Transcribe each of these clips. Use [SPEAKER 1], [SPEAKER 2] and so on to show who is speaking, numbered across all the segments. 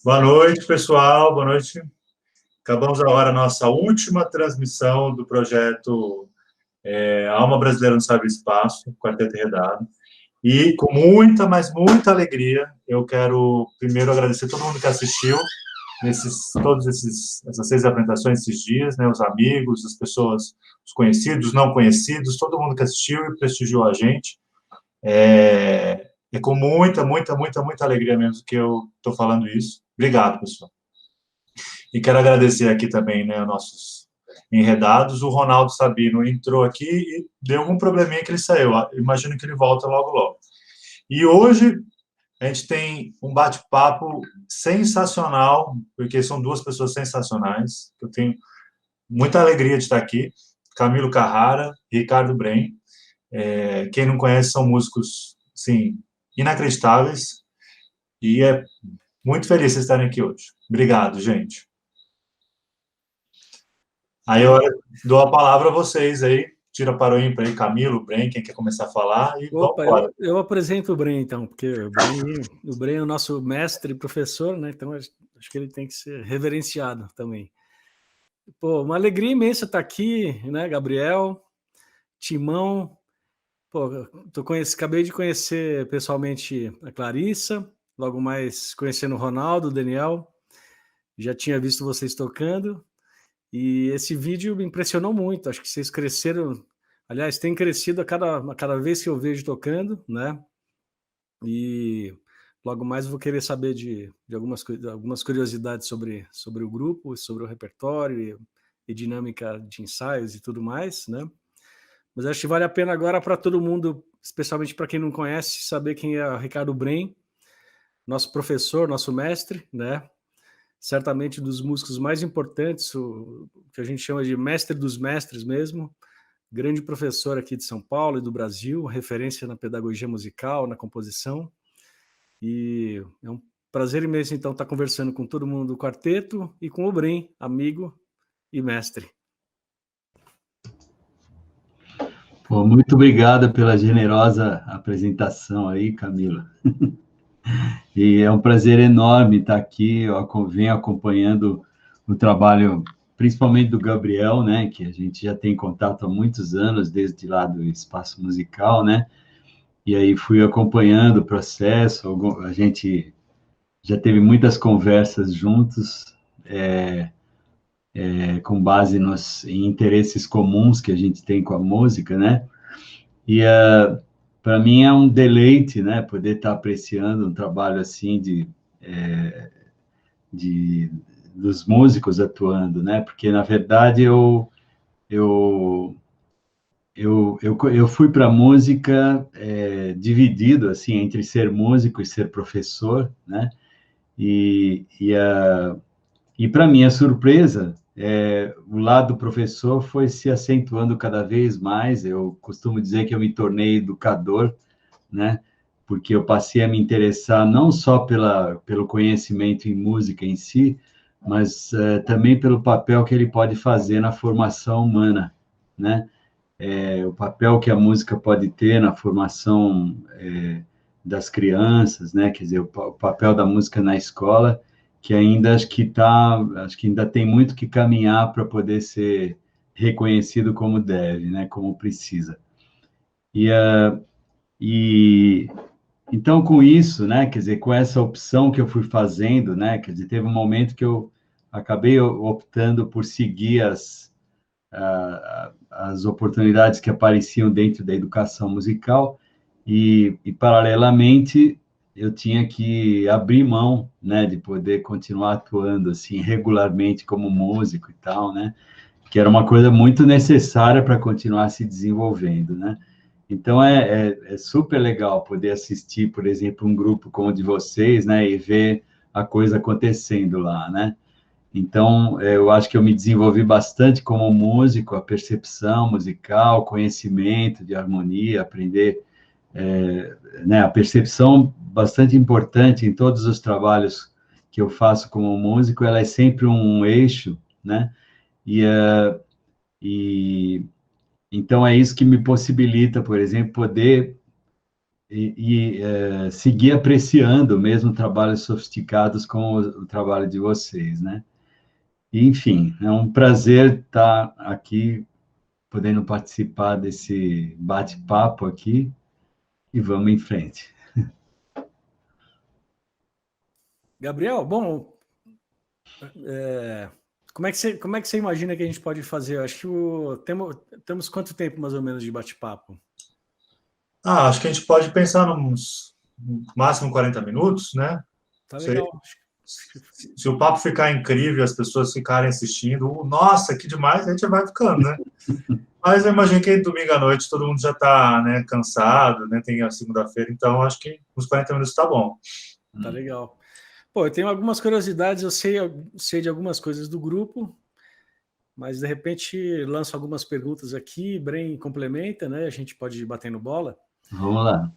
[SPEAKER 1] Boa noite, pessoal. Boa noite. Acabamos agora a nossa última transmissão do projeto Alma Brasileira no Cyberespaço, Quarteto Enredado. E com muita, mas muita alegria, eu quero primeiro agradecer a todo mundo que assistiu essas 6 apresentações esses dias, né? Os amigos, as pessoas, os conhecidos, os não conhecidos, todo mundo que assistiu e prestigiou a gente. É com muita, muita, muita, muita alegria mesmo que eu estou falando isso. Obrigado, pessoal. E quero agradecer aqui também, né, nossos enredados. O Ronaldo Sabino entrou aqui e deu algum probleminha que ele saiu. Imagino que ele volta logo, logo. E hoje a gente tem um bate-papo sensacional, porque são duas pessoas sensacionais. Eu tenho muita alegria de estar aqui. Camilo Carrara e Ricardo Brem. Quem não conhece são músicos, sim, inacreditáveis. E é muito feliz de estarem aqui hoje. Obrigado, gente. Aí eu dou a palavra a vocês aí, tira para o ímpar aí, Camilo, Bren, quem quer começar a falar, e vamos
[SPEAKER 2] Opa,
[SPEAKER 1] embora.
[SPEAKER 2] eu apresento o Bren, então, porque o Bren é o nosso mestre e professor, né? Então acho que ele tem que ser reverenciado também. Pô, uma alegria imensa estar aqui, né, Gabriel, Timão. Pô, acabei de conhecer pessoalmente a Clarissa, logo mais conhecendo o Ronaldo, o Daniel. Já tinha visto vocês tocando. E esse vídeo me impressionou muito. Acho que vocês cresceram. Aliás, tem crescido a cada vez que eu vejo tocando, né? E logo mais vou querer saber de algumas curiosidades sobre o grupo, sobre o repertório e dinâmica de ensaios e tudo mais, né? Mas acho que vale a pena agora para todo mundo, especialmente para quem não conhece, saber quem é o Ricardo Brem, nosso professor, nosso mestre, né? Certamente dos músicos mais importantes, o que a gente chama de mestre dos mestres mesmo, grande professor aqui de São Paulo e do Brasil, referência na pedagogia musical, na composição. E é um prazer imenso, então, estar conversando com todo mundo do quarteto e com o Brem, amigo e mestre.
[SPEAKER 3] Pô, muito obrigado pela generosa apresentação aí, Camila. E é um prazer enorme estar aqui. Eu venho acompanhando o trabalho, principalmente do Gabriel, né, que a gente já tem contato há muitos anos, desde lá do Espaço Musical, né, e aí fui acompanhando o processo. A gente já teve muitas conversas juntos, com base em interesses comuns que a gente tem com a música, né, e para mim é um deleite, né, poder estar apreciando um trabalho assim dos músicos atuando, né, porque na verdade eu fui para a música dividido assim entre ser músico e ser professor, né, e para minha surpresa, o lado professor foi se acentuando cada vez mais. Eu costumo dizer que eu me tornei educador, né? Porque eu passei a me interessar não só pelo conhecimento em música em si, mas também pelo papel que ele pode fazer na formação humana, né? O papel que a música pode ter na formação das crianças, né? Quer dizer, o papel da música na escola, que ainda acho que ainda tem muito que caminhar para poder ser reconhecido como deve, né? Como precisa. E então, com isso, né, quer dizer, com essa opção que eu fui fazendo, né, quer dizer, teve um momento que eu acabei optando por seguir as oportunidades que apareciam dentro da educação musical e paralelamente, eu tinha que abrir mão, né, de poder continuar atuando, assim, regularmente como músico e tal, né, que era uma coisa muito necessária para continuar se desenvolvendo, né. Então, é super legal poder assistir, por exemplo, um grupo como o de vocês, né, e ver a coisa acontecendo lá, né. Então, eu acho que eu me desenvolvi bastante como músico, a percepção musical, conhecimento de harmonia, aprender, né, a percepção bastante importante em todos os trabalhos que eu faço como músico, ela é sempre um eixo, né, e então, é isso que me possibilita, por exemplo, poder seguir apreciando mesmo trabalhos sofisticados como o trabalho de vocês, né? E, enfim, é um prazer estar aqui, podendo participar desse bate-papo aqui, e vamos em frente.
[SPEAKER 2] Gabriel, bom, como é que você imagina que a gente pode fazer? Eu acho que temos quanto tempo mais ou menos de bate-papo?
[SPEAKER 1] Acho que a gente pode pensar nos no máximo 40 minutos, né?
[SPEAKER 2] Tá
[SPEAKER 1] Se,
[SPEAKER 2] legal.
[SPEAKER 1] se o papo ficar incrível, as pessoas ficarem assistindo, nossa, que demais, a gente vai ficando, né? Mas eu imagino que domingo à noite todo mundo já está, né, cansado, né? Tem a segunda-feira, então acho que uns 40 minutos está bom.
[SPEAKER 2] Tá legal. Pô, eu tenho algumas curiosidades, eu sei de algumas coisas do grupo, mas de repente lanço algumas perguntas aqui, Bren complementa, né? A gente pode ir batendo bola.
[SPEAKER 3] Vamos lá.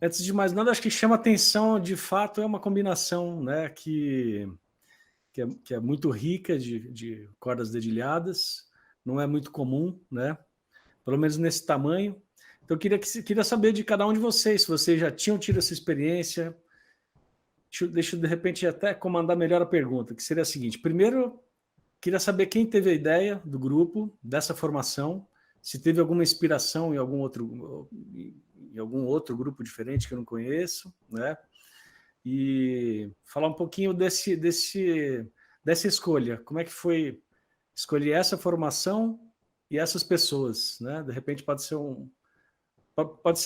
[SPEAKER 2] Antes de mais nada, acho que chama atenção, de fato, é uma combinação, né, que é muito rica de cordas dedilhadas, não é muito comum, né? Pelo menos nesse tamanho. Então, eu queria saber de cada um de vocês, se vocês já tinham tido essa experiência. Deixa eu, de repente, até comandar melhor a pergunta, que seria a seguinte. Primeiro, queria saber quem teve a ideia do grupo, dessa formação, se teve alguma inspiração em algum outro grupo diferente que eu não conheço, né? E falar um pouquinho dessa escolha. Como é que foi escolher essa formação e essas pessoas, né? De repente pode ser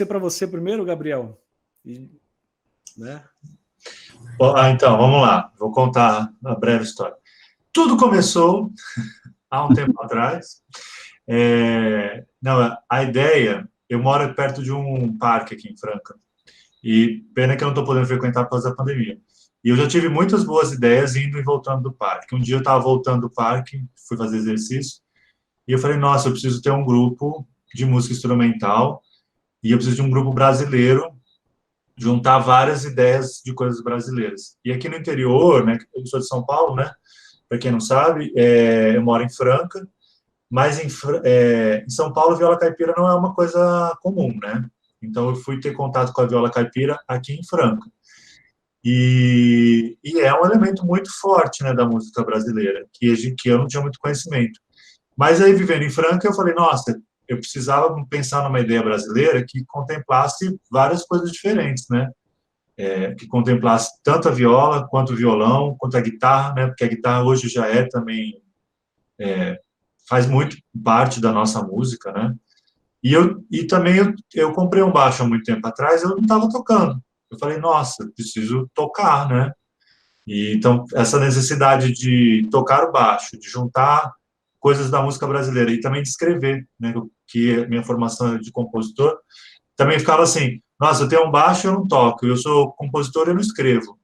[SPEAKER 2] para você primeiro, Gabriel, né?
[SPEAKER 1] Então, vamos lá. Vou contar a breve história. Tudo começou há um tempo atrás. Não, a ideia... Eu moro perto de um parque aqui em Franca. E pena que eu não estou podendo frequentar por causa da pandemia. E eu já tive muitas boas ideias indo e voltando do parque. Um dia eu estava voltando do parque, fui fazer exercício, e eu falei, nossa, eu preciso ter um grupo de música instrumental, e eu preciso de um grupo brasileiro, juntar várias ideias de coisas brasileiras. E aqui no interior, né, eu sou de São Paulo, né, para quem não sabe, eu moro em Franca, mas em São Paulo, viola caipira não é uma coisa comum, né? Então, eu fui ter contato com a viola caipira aqui em Franca. E é um elemento muito forte, né, da música brasileira, que eu não tinha muito conhecimento. Mas aí, vivendo em Franca, eu falei, nossa, eu precisava pensar numa ideia brasileira que contemplasse várias coisas diferentes, né? Que contemplasse tanto a viola, quanto o violão, quanto a guitarra, né? Porque a guitarra hoje já é também, faz muito parte da nossa música, né? E também eu comprei um baixo há muito tempo atrás, eu não estava tocando. Eu falei, nossa, preciso tocar, né? E então essa necessidade de tocar o baixo, de juntar coisas da música brasileira e também de escrever, né? Que minha formação é de compositor, também ficava assim, nossa, eu tenho um baixo e eu não toco, eu sou compositor e eu não escrevo. O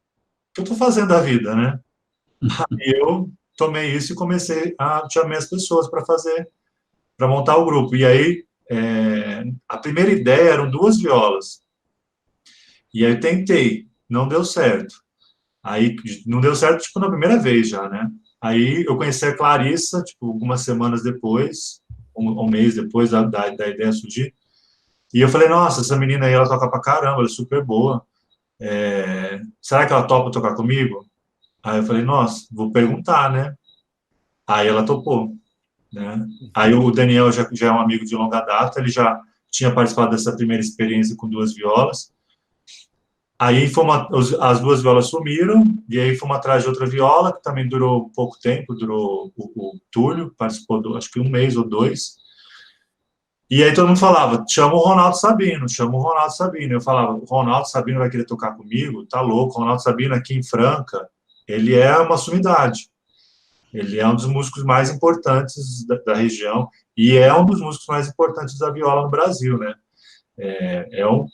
[SPEAKER 1] que eu estou fazendo da vida, né? E eu tomei isso e comecei a chamar as pessoas para montar o grupo. E aí a primeira ideia eram duas violas. E aí eu tentei, não deu certo. Aí não deu certo, tipo, na primeira vez já, né? Aí eu conheci a Clarissa, tipo, algumas semanas depois, um mês depois da ideia surgir. E eu falei, nossa, essa menina aí, ela toca pra caramba, ela é super boa. Será que ela topa tocar comigo? Aí eu falei, nossa, vou perguntar, né? Aí ela topou, né? Aí o Daniel já é um amigo de longa data, ele já tinha participado dessa primeira experiência com duas violas. Aí as duas violas sumiram, e aí fomos atrás de outra viola, que também durou pouco tempo, durou o Túlio, participou, acho que um mês ou dois. E aí todo mundo falava, chama o Ronaldo Sabino, chama o Ronaldo Sabino. Eu falava, o Ronaldo Sabino vai querer tocar comigo? Tá louco, o Ronaldo Sabino aqui em Franca, ele é uma sumidade. Ele é um dos músicos mais importantes da região, e é um dos músicos mais importantes da viola no Brasil, né? É um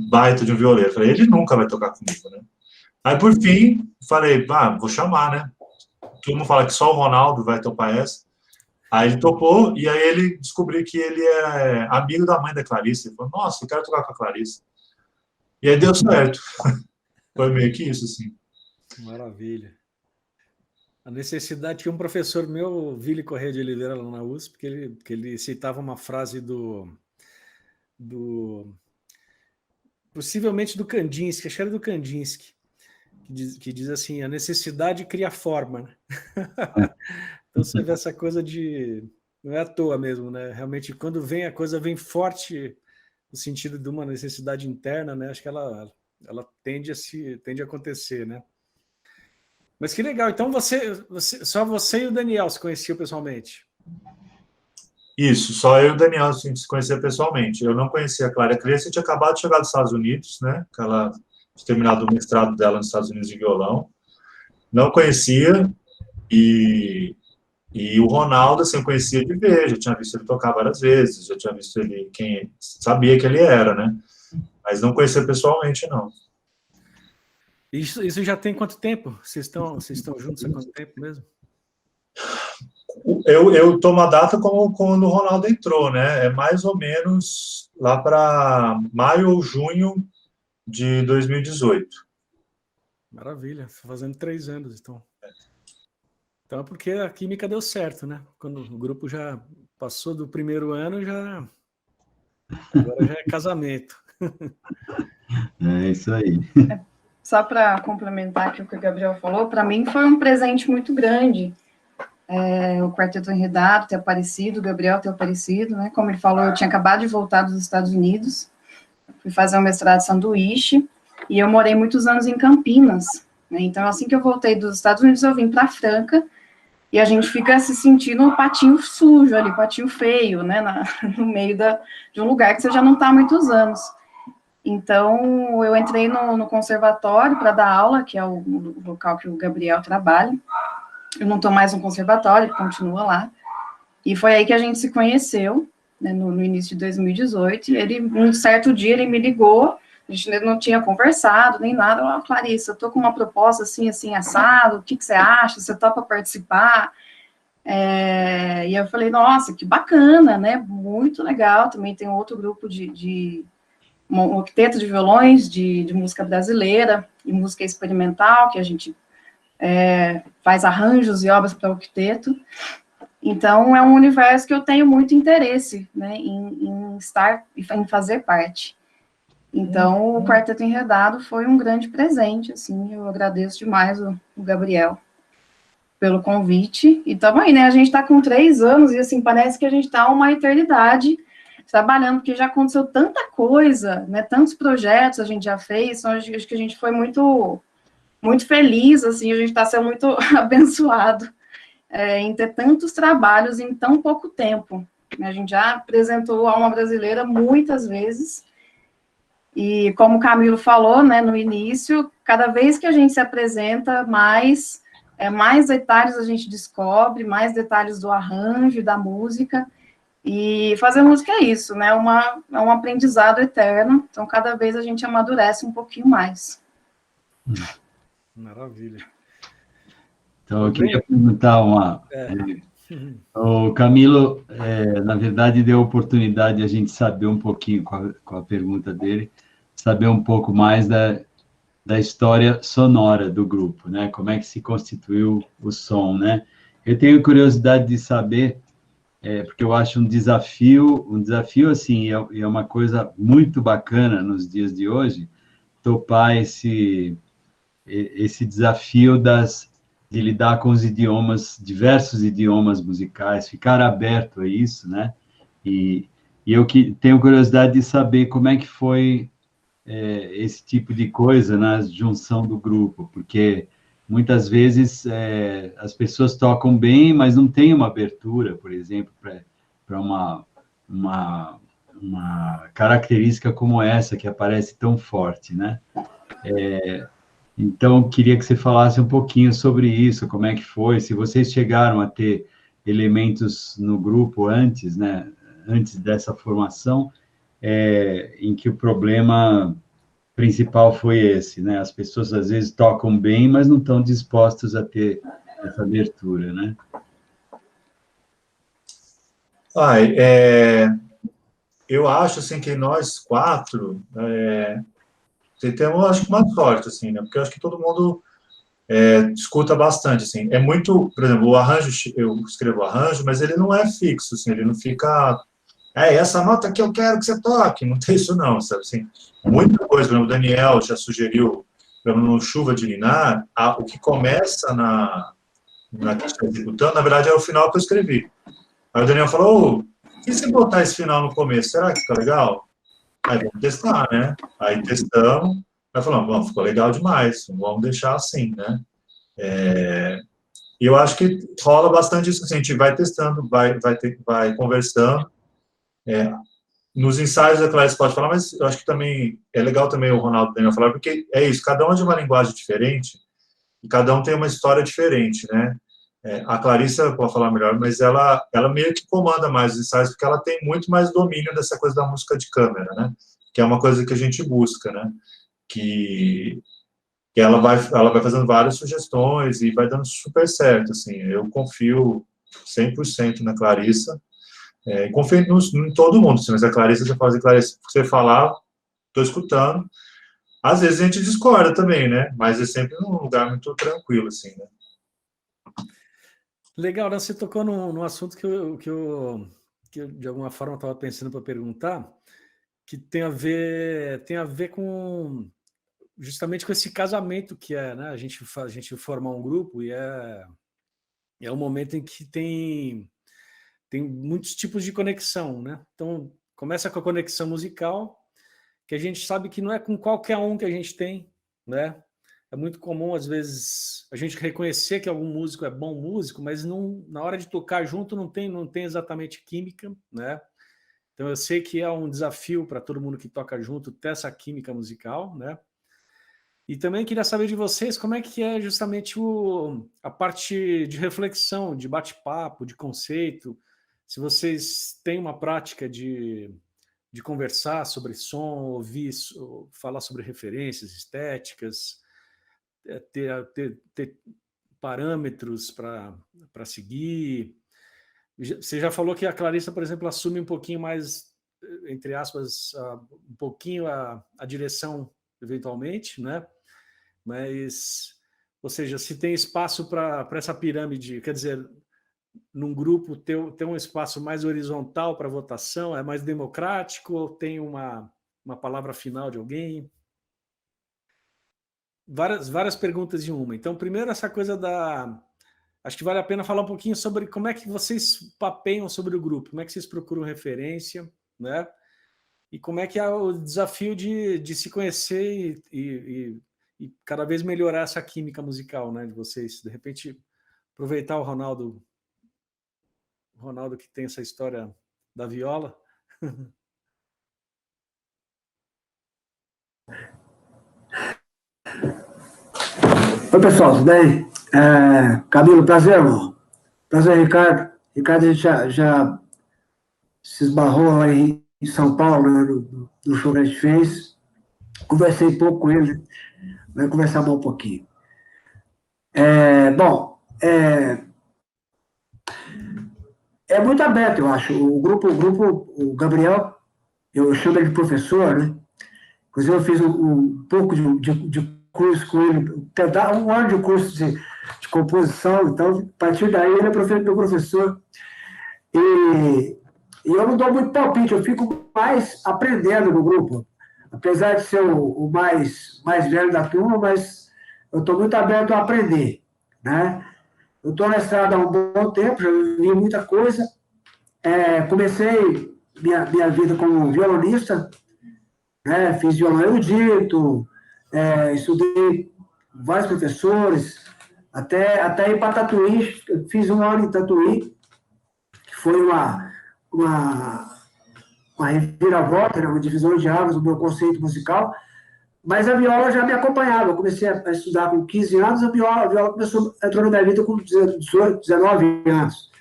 [SPEAKER 1] baita de um violeiro. Eu falei, ele nunca vai tocar comigo, né? Aí, por fim, falei, vou chamar, né? Todo mundo fala que só o Ronaldo vai topar essa. Aí ele topou, e aí ele descobriu que ele é amigo da mãe da Clarice. Ele falou, nossa, eu quero tocar com a Clarice. E aí deu certo. Foi meio que isso, assim.
[SPEAKER 2] Maravilha. A necessidade que um professor meu, Vili Corrêa de Oliveira, lá na USP, que ele citava uma frase possivelmente do Kandinsky, acho que era do Kandinsky, que diz assim, a necessidade cria forma, né? Então você vê essa coisa não é à toa mesmo, né? Realmente, quando vem a coisa, vem forte no sentido de uma necessidade interna, né? Acho que ela tende a acontecer, né? Mas que legal, então só você e o Daniel se conheciam pessoalmente?
[SPEAKER 1] Isso, só eu e o Daniel a gente se conhecia pessoalmente. Eu não conhecia a Clara Cresce, tinha acabado de chegar dos Estados Unidos, né? Que ela tinha terminado o mestrado dela nos Estados Unidos de violão. Não conhecia, e o Ronaldo, assim, eu conhecia de ver, já tinha visto ele tocar várias vezes, já tinha visto ele, quem sabia que ele era, né? Mas não conhecia pessoalmente, não.
[SPEAKER 2] Isso já tem quanto tempo? Vocês estão juntos há quanto tempo mesmo?
[SPEAKER 1] Eu tomo a data como quando o Ronaldo entrou, né? É mais ou menos lá para maio ou junho de 2018.
[SPEAKER 2] Maravilha, fazendo 3 anos, então. Então é porque a química deu certo, né? Quando o grupo já passou do primeiro ano, agora já é casamento.
[SPEAKER 3] É isso aí.
[SPEAKER 4] Só para complementar aqui o que o Gabriel falou, para mim foi um presente muito grande. O Quarteto Enredado ter aparecido, o Gabriel ter aparecido, né? Como ele falou, eu tinha acabado de voltar dos Estados Unidos, fui fazer um mestrado de sanduíche, e eu morei muitos anos em Campinas, né? Então, assim que eu voltei dos Estados Unidos, eu vim para Franca, e a gente fica se sentindo um patinho sujo ali, patinho feio, né? No meio de um lugar que você já não está há muitos anos. Então, eu entrei no conservatório para dar aula, que é o local que o Gabriel trabalha. Eu não estou mais no conservatório, ele continua lá. E foi aí que a gente se conheceu, né, no início de 2018. E um certo dia, ele me ligou, a gente não tinha conversado, nem nada. Clarissa, eu estou com uma proposta assim, assim, assado, o que você acha? Você topa participar? E eu falei, nossa, que bacana, né? Muito legal. Também tem outro grupo um octeto de violões de música brasileira e música experimental, que a gente faz arranjos e obras para octeto. Então, é um universo que eu tenho muito interesse, né, em estar, em fazer parte. Então, o Quarteto Enredado foi um grande presente, assim, eu agradeço demais o Gabriel pelo convite, e estamos aí, né, a gente está com 3 anos, e assim, parece que a gente está uma eternidade trabalhando, porque já aconteceu tanta coisa, né, tantos projetos a gente já fez, então acho que a gente foi muito feliz, assim, a gente está sendo muito abençoado em ter tantos trabalhos em tão pouco tempo. A gente já apresentou a Alma Brasileira muitas vezes, e como o Camilo falou, né, no início, cada vez que a gente se apresenta, mais detalhes a gente descobre, mais detalhes do arranjo, da música, e fazer música é isso, né, é um aprendizado eterno, então cada vez a gente amadurece um pouquinho mais.
[SPEAKER 2] Maravilha.
[SPEAKER 3] Então, eu queria perguntar o Camilo, na verdade, deu a oportunidade de a gente saber um pouquinho, com a pergunta dele, saber um pouco mais da história sonora do grupo, né? Como é que se constituiu o som, né? Eu tenho curiosidade de saber, porque eu acho um desafio assim, e é uma coisa muito bacana nos dias de hoje, topar esse desafio de lidar com os diversos idiomas musicais, ficar aberto a isso, né? E eu tenho curiosidade de saber como é que foi esse tipo de coisa na junção do grupo, porque muitas vezes as pessoas tocam bem, mas não tem uma abertura, por exemplo, para uma característica como essa, que aparece tão forte, né? Então, queria que você falasse um pouquinho sobre isso, como é que foi, se vocês chegaram a ter elementos no grupo antes, né, antes dessa formação, em que o problema principal foi esse, né, as pessoas às vezes tocam bem, mas não estão dispostas a ter essa abertura, né?
[SPEAKER 1] Eu acho, assim, que nós 4... temos, acho que, uma sorte, assim, né? Porque eu acho que todo mundo escuta bastante, assim. É muito, por exemplo, o arranjo, eu escrevo o arranjo, mas ele não é fixo, assim, ele não fica essa nota que eu quero que você toque. Não tem isso não, sabe assim? Muita coisa, por exemplo, o Daniel já sugeriu, por exemplo, no Chuva de Ninar, o que começa na que está executando, na verdade, é o final que eu escrevi. Aí o Daniel falou, e se botar esse final no começo, será que fica legal? Aí vamos testar, né? Aí testamos, aí falamos, bom, ficou legal demais, vamos deixar assim, né? E eu acho que rola bastante isso, assim, a gente vai testando, vai conversando. Nos ensaios, a Clarice pode falar, mas eu acho que também é legal também o Ronaldo e o Daniel falar, porque é isso, cada um é de uma linguagem diferente, e cada um tem uma história diferente, né? A Clarissa pode falar melhor, mas ela meio que comanda mais os ensaios, porque ela tem muito mais domínio dessa coisa da música de câmera, né? Que é uma coisa que a gente busca, né? Que ela vai fazendo várias sugestões e vai dando super certo, assim. Eu confio 100% na Clarissa, confio em todo mundo, assim, mas a Clarissa, você falar, estou escutando. Às vezes a gente discorda também, né? Mas é sempre num lugar muito tranquilo, assim, né?
[SPEAKER 2] Legal, né? Você tocou num assunto que eu, de alguma forma, estava pensando para perguntar, que tem a ver com justamente com esse casamento que é, né? A gente formar um grupo e é um momento em que tem muitos tipos de conexão, né? Então, começa com a conexão musical, que a gente sabe que não é com qualquer um que a gente tem, né? É muito comum, às vezes, a gente reconhecer que algum músico é bom músico, mas não, na hora de tocar junto não tem exatamente química, né? Então, eu sei que é um desafio para todo mundo que toca junto ter essa química musical, né? E também queria saber de vocês como é que é justamente a parte de reflexão, de bate-papo, de conceito, se vocês têm uma prática de conversar sobre som, ouvir, falar sobre referências estéticas, ter parâmetros para seguir. Você já falou que a Clarissa, por exemplo, assume um pouquinho mais, entre aspas, um pouquinho a direção, eventualmente, né? Mas, ou seja, se tem espaço para essa pirâmide, quer dizer, num grupo ter um espaço mais horizontal para votação, é mais democrático ou tem uma palavra final de alguém? Várias perguntas em uma. Então, primeiro, essa coisa acho que vale a pena falar um pouquinho sobre como é que vocês papeiam sobre o grupo, como é que vocês procuram referência, né? E como é que é o desafio de se conhecer e cada vez melhorar essa química musical, né, de vocês. De repente, aproveitar o Ronaldo que tem essa história da viola.
[SPEAKER 5] Oi, pessoal, tudo bem? Camilo, prazer, irmão. Prazer, Ricardo. Ricardo, a gente já se esbarrou lá em São Paulo, né, no show que a gente fez. Conversei um pouco com ele, vai conversar mais um pouquinho. Bom, é muito aberto, eu acho. O grupo, o Gabriel, eu chamo ele de professor, né? Inclusive, eu fiz um pouco de curso com ele, um ano de curso de composição, então, a partir daí, ele é meu professor. E eu não dou muito palpite, eu fico mais aprendendo no grupo. Apesar de ser o mais velho da turma, mas eu estou muito aberto a aprender, né? Eu estou na estrada há um bom tempo, já vi muita coisa. Comecei minha vida como violonista, né? Fiz violão erudito, estudei vários professores, até ir para Tatuí, fiz um ano em Tatuí, que foi uma reviravolta, né? Uma divisão de águas no meu conceito musical, mas a viola já me acompanhava. Eu comecei a estudar com 15 anos, a viola entrou na minha vida com 18, 19 anos.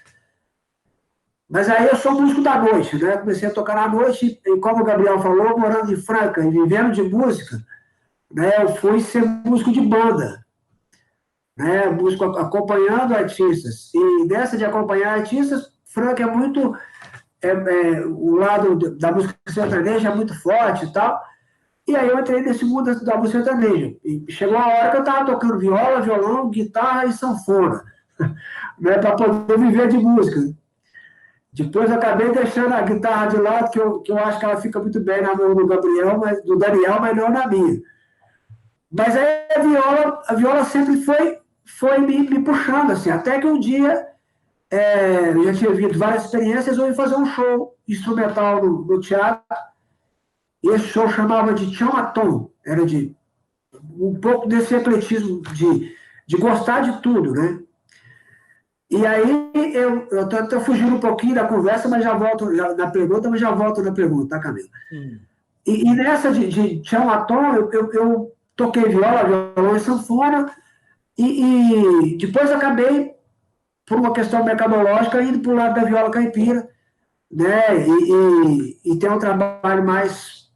[SPEAKER 5] Mas aí eu sou músico da noite, né? Comecei a tocar na noite, e como o Gabriel falou, morando em Franca e vivendo de música, né? Eu fui ser músico de banda, né? Músico acompanhando artistas. E dessa de acompanhar artistas, Franca é muito... o lado da música sertaneja é muito forte e tal. E aí eu entrei nesse mundo da música sertaneja. E chegou a hora que eu estava tocando viola, violão, guitarra e sanfona, né? Para poder viver de música. Depois eu acabei deixando a guitarra de lado, que eu acho que ela fica muito bem na mão do Gabriel, do Daniel, mas não na minha. Mas aí a viola sempre foi me puxando, assim, até que um dia eu já tinha visto várias experiências, eu ia fazer um show instrumental no teatro, e esse show chamava de Chamatom, era de um pouco desse ecletismo de gostar de tudo, né? E aí, eu tô fugindo um pouquinho da conversa, mas já volto na pergunta, tá, Camila? E nessa de Chamatom, eu toquei violão e sanfona, e depois acabei, por uma questão mercadológica, indo para o lado da viola caipira, né? E tem um trabalho mais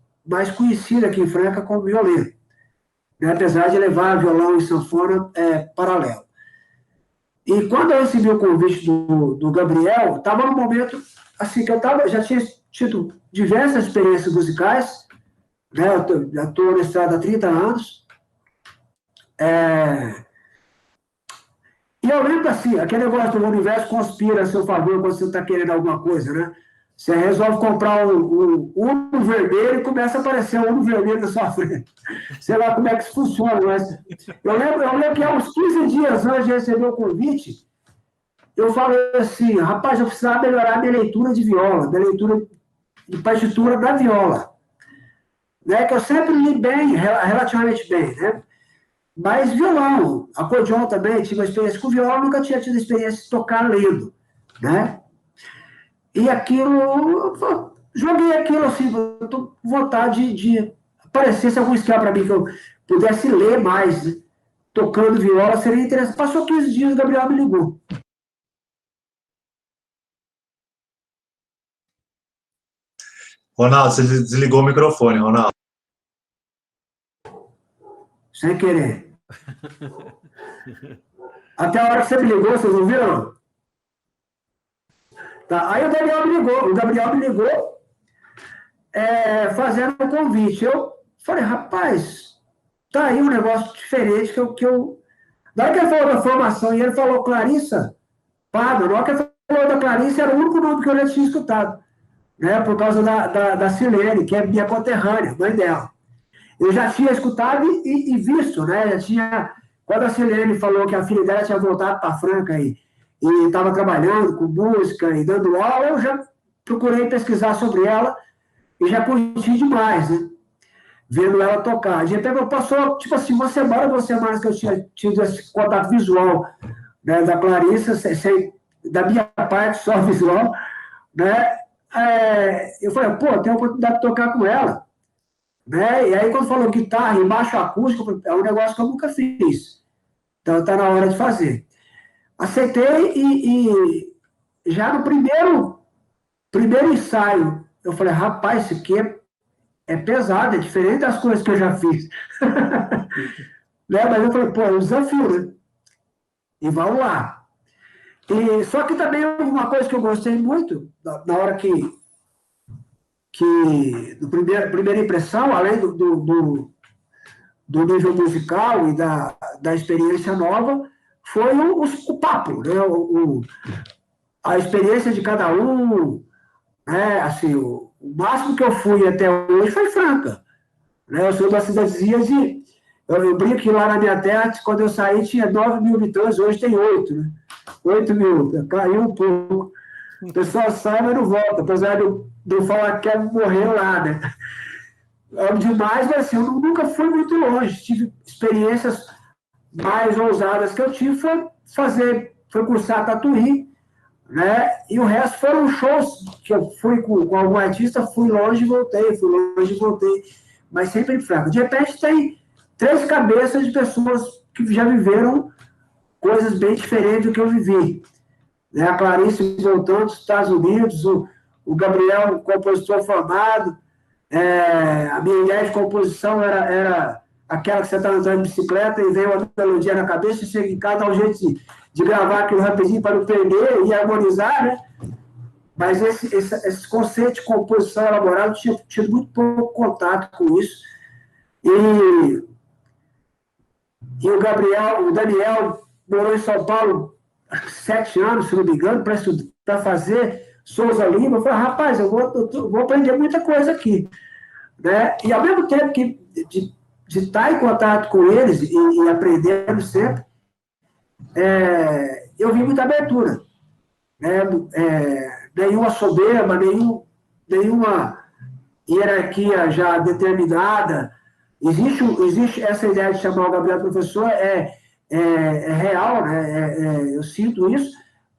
[SPEAKER 5] conhecido aqui em Franca como violeiro, né? Apesar de levar violão e sanfona paralelo. E quando eu recebi o convite do Gabriel, estava num momento assim que já tinha tido diversas experiências musicais, né? Eu já estou na estrada há 30 anos. E eu lembro assim, aquele negócio do universo conspira a seu favor quando você está querendo alguma coisa, né? Você resolve comprar um Uno vermelho e começa a aparecer um Uno vermelho na sua frente. Sei lá como é que isso funciona, mas eu lembro que há uns 15 dias antes de receber o convite, eu falei assim, rapaz, eu precisava melhorar minha leitura de viola, minha leitura de partitura da viola, né? Que eu sempre li bem, relativamente bem, né? Mas violão, acordeon também, tive uma experiência com violão, nunca tinha tido experiência de tocar lendo, né? E aquilo, joguei aquilo assim, eu tô com vontade de aparecesse algum esquema para mim que eu pudesse ler mais, né? Tocando viola, seria interessante. Passou 15 dias, o Gabriel me ligou.
[SPEAKER 1] Ronaldo, você desligou o microfone, Ronaldo.
[SPEAKER 5] Sem querer. Até a hora que você me ligou, vocês ouviram? Tá. Aí o Gabriel me ligou fazendo um convite. Eu falei, rapaz, tá aí um negócio diferente que eu... Na hora que ele falou da formação e ele falou Clarissa Pádua, na hora que ele falou da Clarissa, era o único nome que eu já tinha escutado, né? Por causa da Silene, que é minha conterrânea, mãe dela. Eu já tinha escutado e visto, né? Quando a Silene falou que a filha dela tinha voltado para Franca e estava trabalhando com música e dando aula, eu já procurei pesquisar sobre ela e já curti demais, né? Vendo ela tocar. De repente, passou, tipo assim, uma semana, 2 semanas que eu tinha tido esse contato visual, né, da Clarissa, da minha parte, só visual, né? Eu falei, pô, tenho a oportunidade de tocar com ela, né? E aí, quando falou guitarra e baixo acústico, é um negócio que eu nunca fiz. Então, está na hora de fazer. Aceitei e já no primeiro ensaio, eu falei, rapaz, isso aqui é pesado, é diferente das coisas que eu já fiz. Né? Mas eu falei, pô, é um desafio, né? E vamos lá. Só que também uma coisa que eu gostei muito, na hora que primeira impressão, além do nível musical e da experiência nova, foi o papo, né? A experiência de cada um, né? Assim, o máximo que eu fui até hoje foi Franca, né? Eu sou da cidadezinha eu brinco que lá na minha terra, quando eu saí, tinha 9 mil habitantes, hoje tem 8, né? 8 mil, caiu um pouco. O pessoal sai, mas não volta, apesar de eu falar que quero morrer lá, né? Amo demais, mas assim, eu nunca fui muito longe. Tive experiências mais ousadas que eu tive, foi cursar Tatuí, né? E o resto foram shows que eu fui com algum artista, fui longe e voltei, mas sempre em Franca. De repente tem 3 cabeças de pessoas que já viveram coisas bem diferentes do que eu vivi. Né? A Clarice voltando dos Estados Unidos, o Gabriel, compositor formado, a minha ideia de composição era aquela que você está andando de bicicleta e vem uma melodia na cabeça, e chega em casa, dá um jeito de gravar aquilo rapidinho para não perder e harmonizar, né? Mas esse conceito de composição elaborado, eu tinha tido muito pouco contato com isso. E o Daniel morou em São Paulo há 7 anos, se não me engano, para fazer Souza Lima, eu falei, rapaz, eu vou aprender muita coisa aqui. Né? E ao mesmo tempo que de estar em contato com eles e aprendendo sempre, eu vi muita abertura. Né? Nenhuma soberba, nenhuma hierarquia já determinada. Existe essa ideia de chamar o Gabriel professor, é real, né? Eu sinto isso,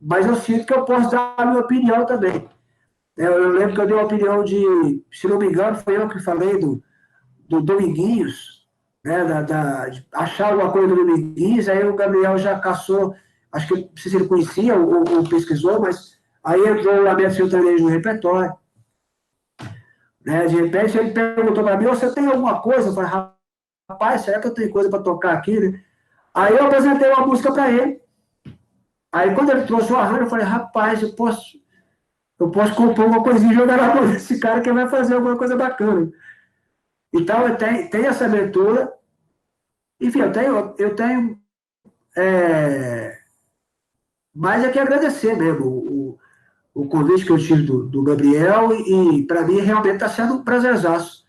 [SPEAKER 5] mas eu sinto que eu posso dar a minha opinião também. Eu lembro que eu dei uma opinião de, se não me engano, foi eu que falei do Dominguinhos, né? De achar alguma coisa do Dominguinhos, aí o Gabriel já caçou, acho que não sei se ele conhecia ou pesquisou, mas aí entrou o Lamento Sertanejo no repertório. Né? De repente ele perguntou para mim, você tem alguma coisa? Eu falei, rapaz, será que eu tenho coisa para tocar aqui? Né? Aí eu apresentei uma música para ele. Aí quando ele trouxe o arranjo, eu falei, rapaz, eu posso compor uma coisinha e jogar na mão desse cara que vai fazer alguma coisa bacana. Então eu tenho essa abertura. Enfim, eu tenho mais é que agradecer mesmo o convite que eu tive do Gabriel e para mim realmente está sendo um prazerzaço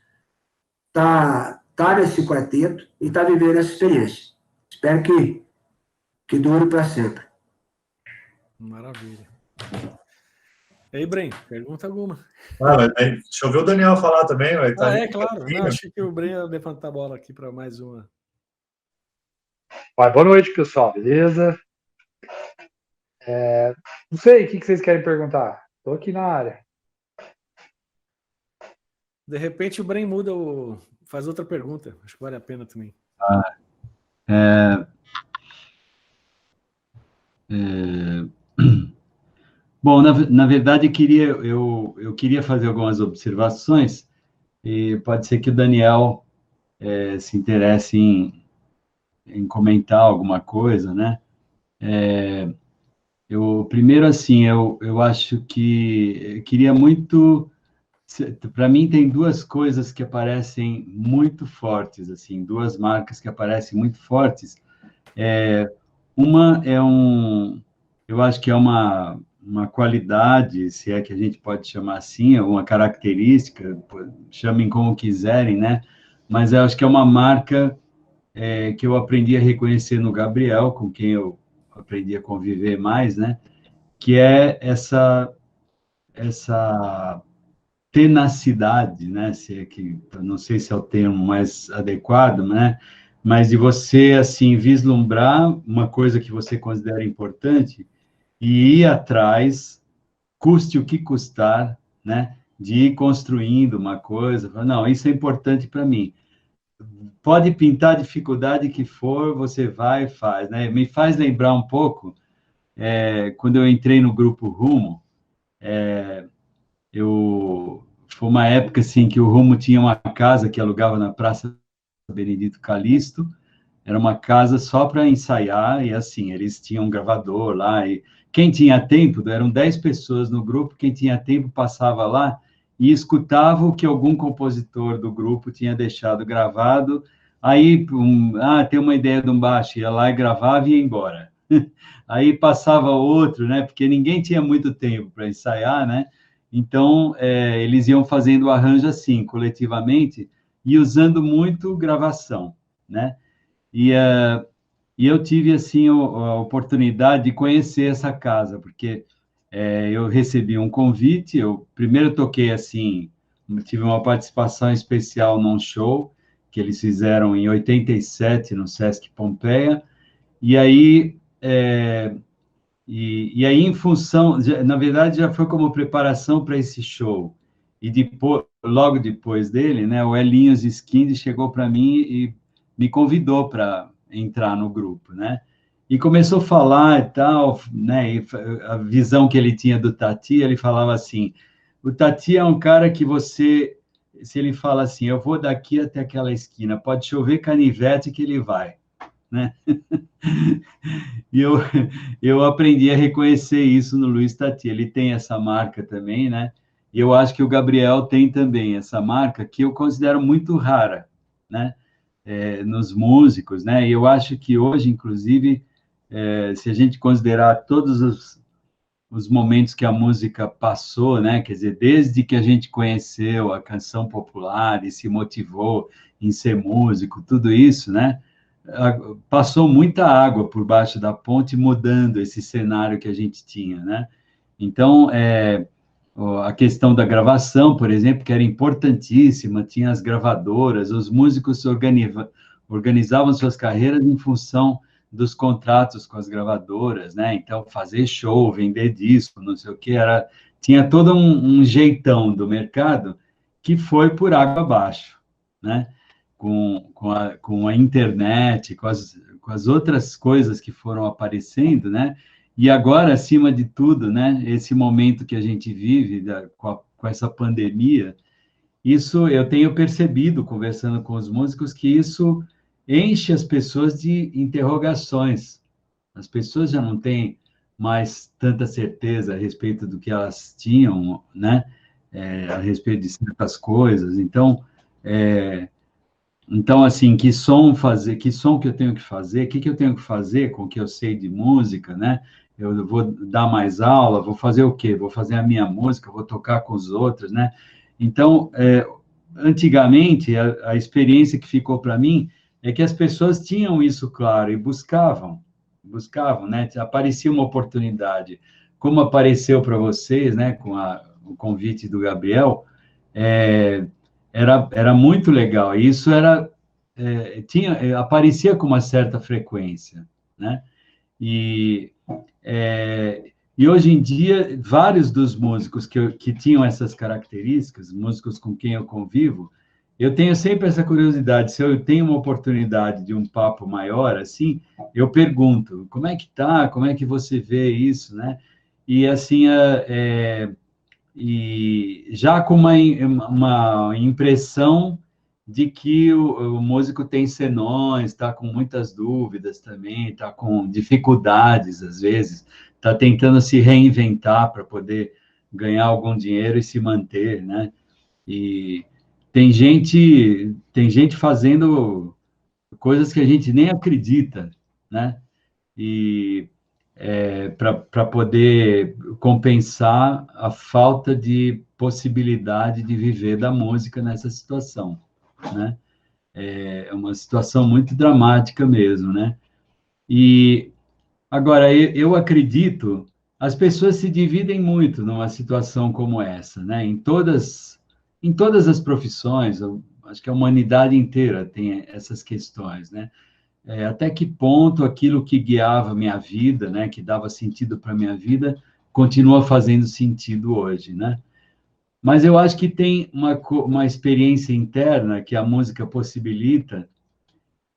[SPEAKER 5] tá nesse quarteto e tá vivendo essa experiência. Espero que dure para sempre.
[SPEAKER 2] Maravilha. E aí, Bren, pergunta alguma?
[SPEAKER 1] Deixa eu ver o Daniel falar também. Tá
[SPEAKER 2] claro. Não, achei que o Bren ia levantar a bola aqui para mais uma.
[SPEAKER 6] Boa noite, pessoal. Beleza? Não sei, o que vocês querem perguntar? Estou aqui na área.
[SPEAKER 2] De repente o Bren muda faz outra pergunta. Acho que vale a pena também.
[SPEAKER 3] Bom, na verdade, eu queria fazer algumas observações e pode ser que o Daniel se interesse em comentar alguma coisa, né? Primeiro, assim, eu acho que eu queria muito... Para mim, tem duas coisas que aparecem muito fortes, assim, duas marcas que aparecem muito fortes. Uma eu acho que é uma qualidade, se é que a gente pode chamar assim, uma característica, chamem como quiserem, né? Mas eu acho que é uma marca que eu aprendi a reconhecer no Gabriel, com quem eu aprendi a conviver mais, né? Que é essa tenacidade, né? Se é que, não sei se é o termo mais adequado, né? Mas de você, assim, vislumbrar uma coisa que você considera importante e ir atrás, custe o que custar, né? De ir construindo uma coisa. Não, isso é importante para mim. Pode pintar a dificuldade que for, você vai e faz, né? Me faz lembrar um pouco, quando eu entrei no Grupo Rumo, foi uma época assim que o Rumo tinha uma casa que alugava na Praça Benedito Calixto, era uma casa só para ensaiar, e assim, eles tinham um gravador lá, e quem tinha tempo, eram 10 pessoas no grupo, quem tinha tempo passava lá e escutava o que algum compositor do grupo tinha deixado gravado, aí, tem uma ideia de um baixo, ia lá e gravava e ia embora. Aí passava outro, né, porque ninguém tinha muito tempo para ensaiar, né, então eles iam fazendo o arranjo assim, coletivamente, e usando muito gravação, né, e eu tive, assim, a oportunidade de conhecer essa casa, porque eu recebi um convite, eu primeiro toquei, assim, tive uma participação especial num show que eles fizeram em 87, no Sesc Pompeia, e aí, e aí em função, na verdade, já foi como preparação para esse show, e depois, logo depois dele, né, o Elinhos Skindi chegou para mim e me convidou para entrar no grupo, né? E começou a falar e tal, né? E a visão que ele tinha do Tati, ele falava assim: o Tati é um cara que você, se ele fala assim, eu vou daqui até aquela esquina, pode chover canivete que ele vai, né? E eu aprendi a reconhecer isso no Luiz Tati. Ele tem essa marca também, né? E eu acho que o Gabriel tem também essa marca que eu considero muito rara, né? Nos músicos, né? E eu acho que hoje, inclusive, se a gente considerar todos os momentos que a música passou, né? Quer dizer, desde que a gente conheceu a canção popular e se motivou em ser músico, tudo isso, né? Passou muita água por baixo da ponte, mudando esse cenário que a gente tinha, né? Então, a questão da gravação, por exemplo, que era importantíssima, tinha as gravadoras, os músicos organizavam suas carreiras em função dos contratos com as gravadoras, né? Então, fazer show, vender disco, não sei o que, tinha todo um jeitão do mercado que foi por água abaixo, né? Com a internet, com as outras coisas que foram aparecendo, né? E agora, acima de tudo, né? Esse momento que a gente vive com essa pandemia, isso eu tenho percebido, conversando com os músicos, que isso enche as pessoas de interrogações. As pessoas já não têm mais tanta certeza a respeito do que elas tinham, né? A respeito de certas coisas. Então, assim, que som que eu tenho que fazer, o que eu tenho que fazer com o que eu sei de música, né? Eu vou dar mais aula, vou fazer o quê? Vou fazer a minha música, vou tocar com os outros, né? Então, antigamente, a experiência que ficou para mim é que as pessoas tinham isso claro e buscavam, né? Aparecia uma oportunidade, como apareceu para vocês, né? Com o convite do Gabriel, era muito legal. E isso aparecia com uma certa frequência, né? E hoje em dia, vários dos músicos que tinham essas características, músicos com quem eu convivo, eu tenho sempre essa curiosidade. Se eu tenho uma oportunidade de um papo maior, assim, eu pergunto, como é que tá? Como é que você vê isso, né? E, assim, e já com uma impressão de que o músico tem senões, está com muitas dúvidas também, está com dificuldades, às vezes, está tentando se reinventar para poder ganhar algum dinheiro e se manter, né? E tem gente fazendo coisas que a gente nem acredita, né? E para poder compensar a falta de possibilidade de viver da música nessa situação, né? É uma situação muito dramática mesmo, né? E agora eu acredito, as pessoas se dividem muito numa situação como essa, né? Em todas as profissões, eu acho que a humanidade inteira tem essas questões, né? Até que ponto aquilo que guiava minha vida, né, que dava sentido para minha vida, continua fazendo sentido hoje, né? Mas eu acho que tem uma experiência interna que a música possibilita,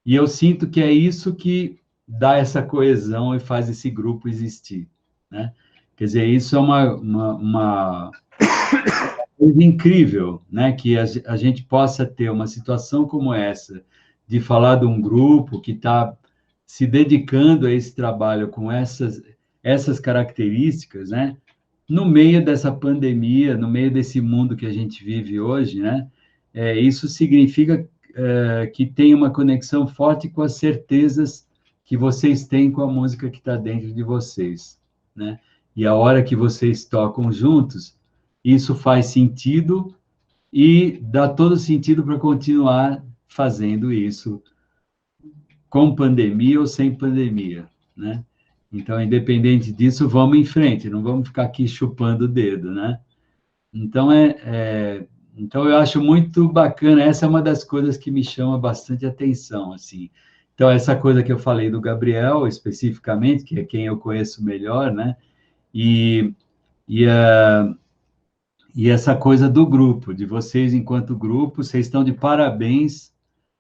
[SPEAKER 3] e eu sinto que é isso que dá essa coesão e faz esse grupo existir, né? Quer dizer, isso é uma coisa incrível, né? Que a gente possa ter uma situação como essa, de falar de um grupo que está se dedicando a esse trabalho com essas características, né? No meio dessa pandemia, no meio desse mundo que a gente vive hoje, né? Isso significa que tem uma conexão forte com as certezas que vocês têm com a música que está dentro de vocês, né? E a hora que vocês tocam juntos, isso faz sentido e dá todo sentido para continuar fazendo isso, com pandemia ou sem pandemia, né? Então, independente disso, vamos em frente, não vamos ficar aqui chupando o dedo, né? Então, então eu acho muito bacana, essa é uma das coisas que me chama bastante atenção, assim. Então, essa coisa que eu falei do Gabriel, especificamente, que é quem eu conheço melhor, né? E essa coisa do grupo, de vocês enquanto grupo, vocês estão de parabéns,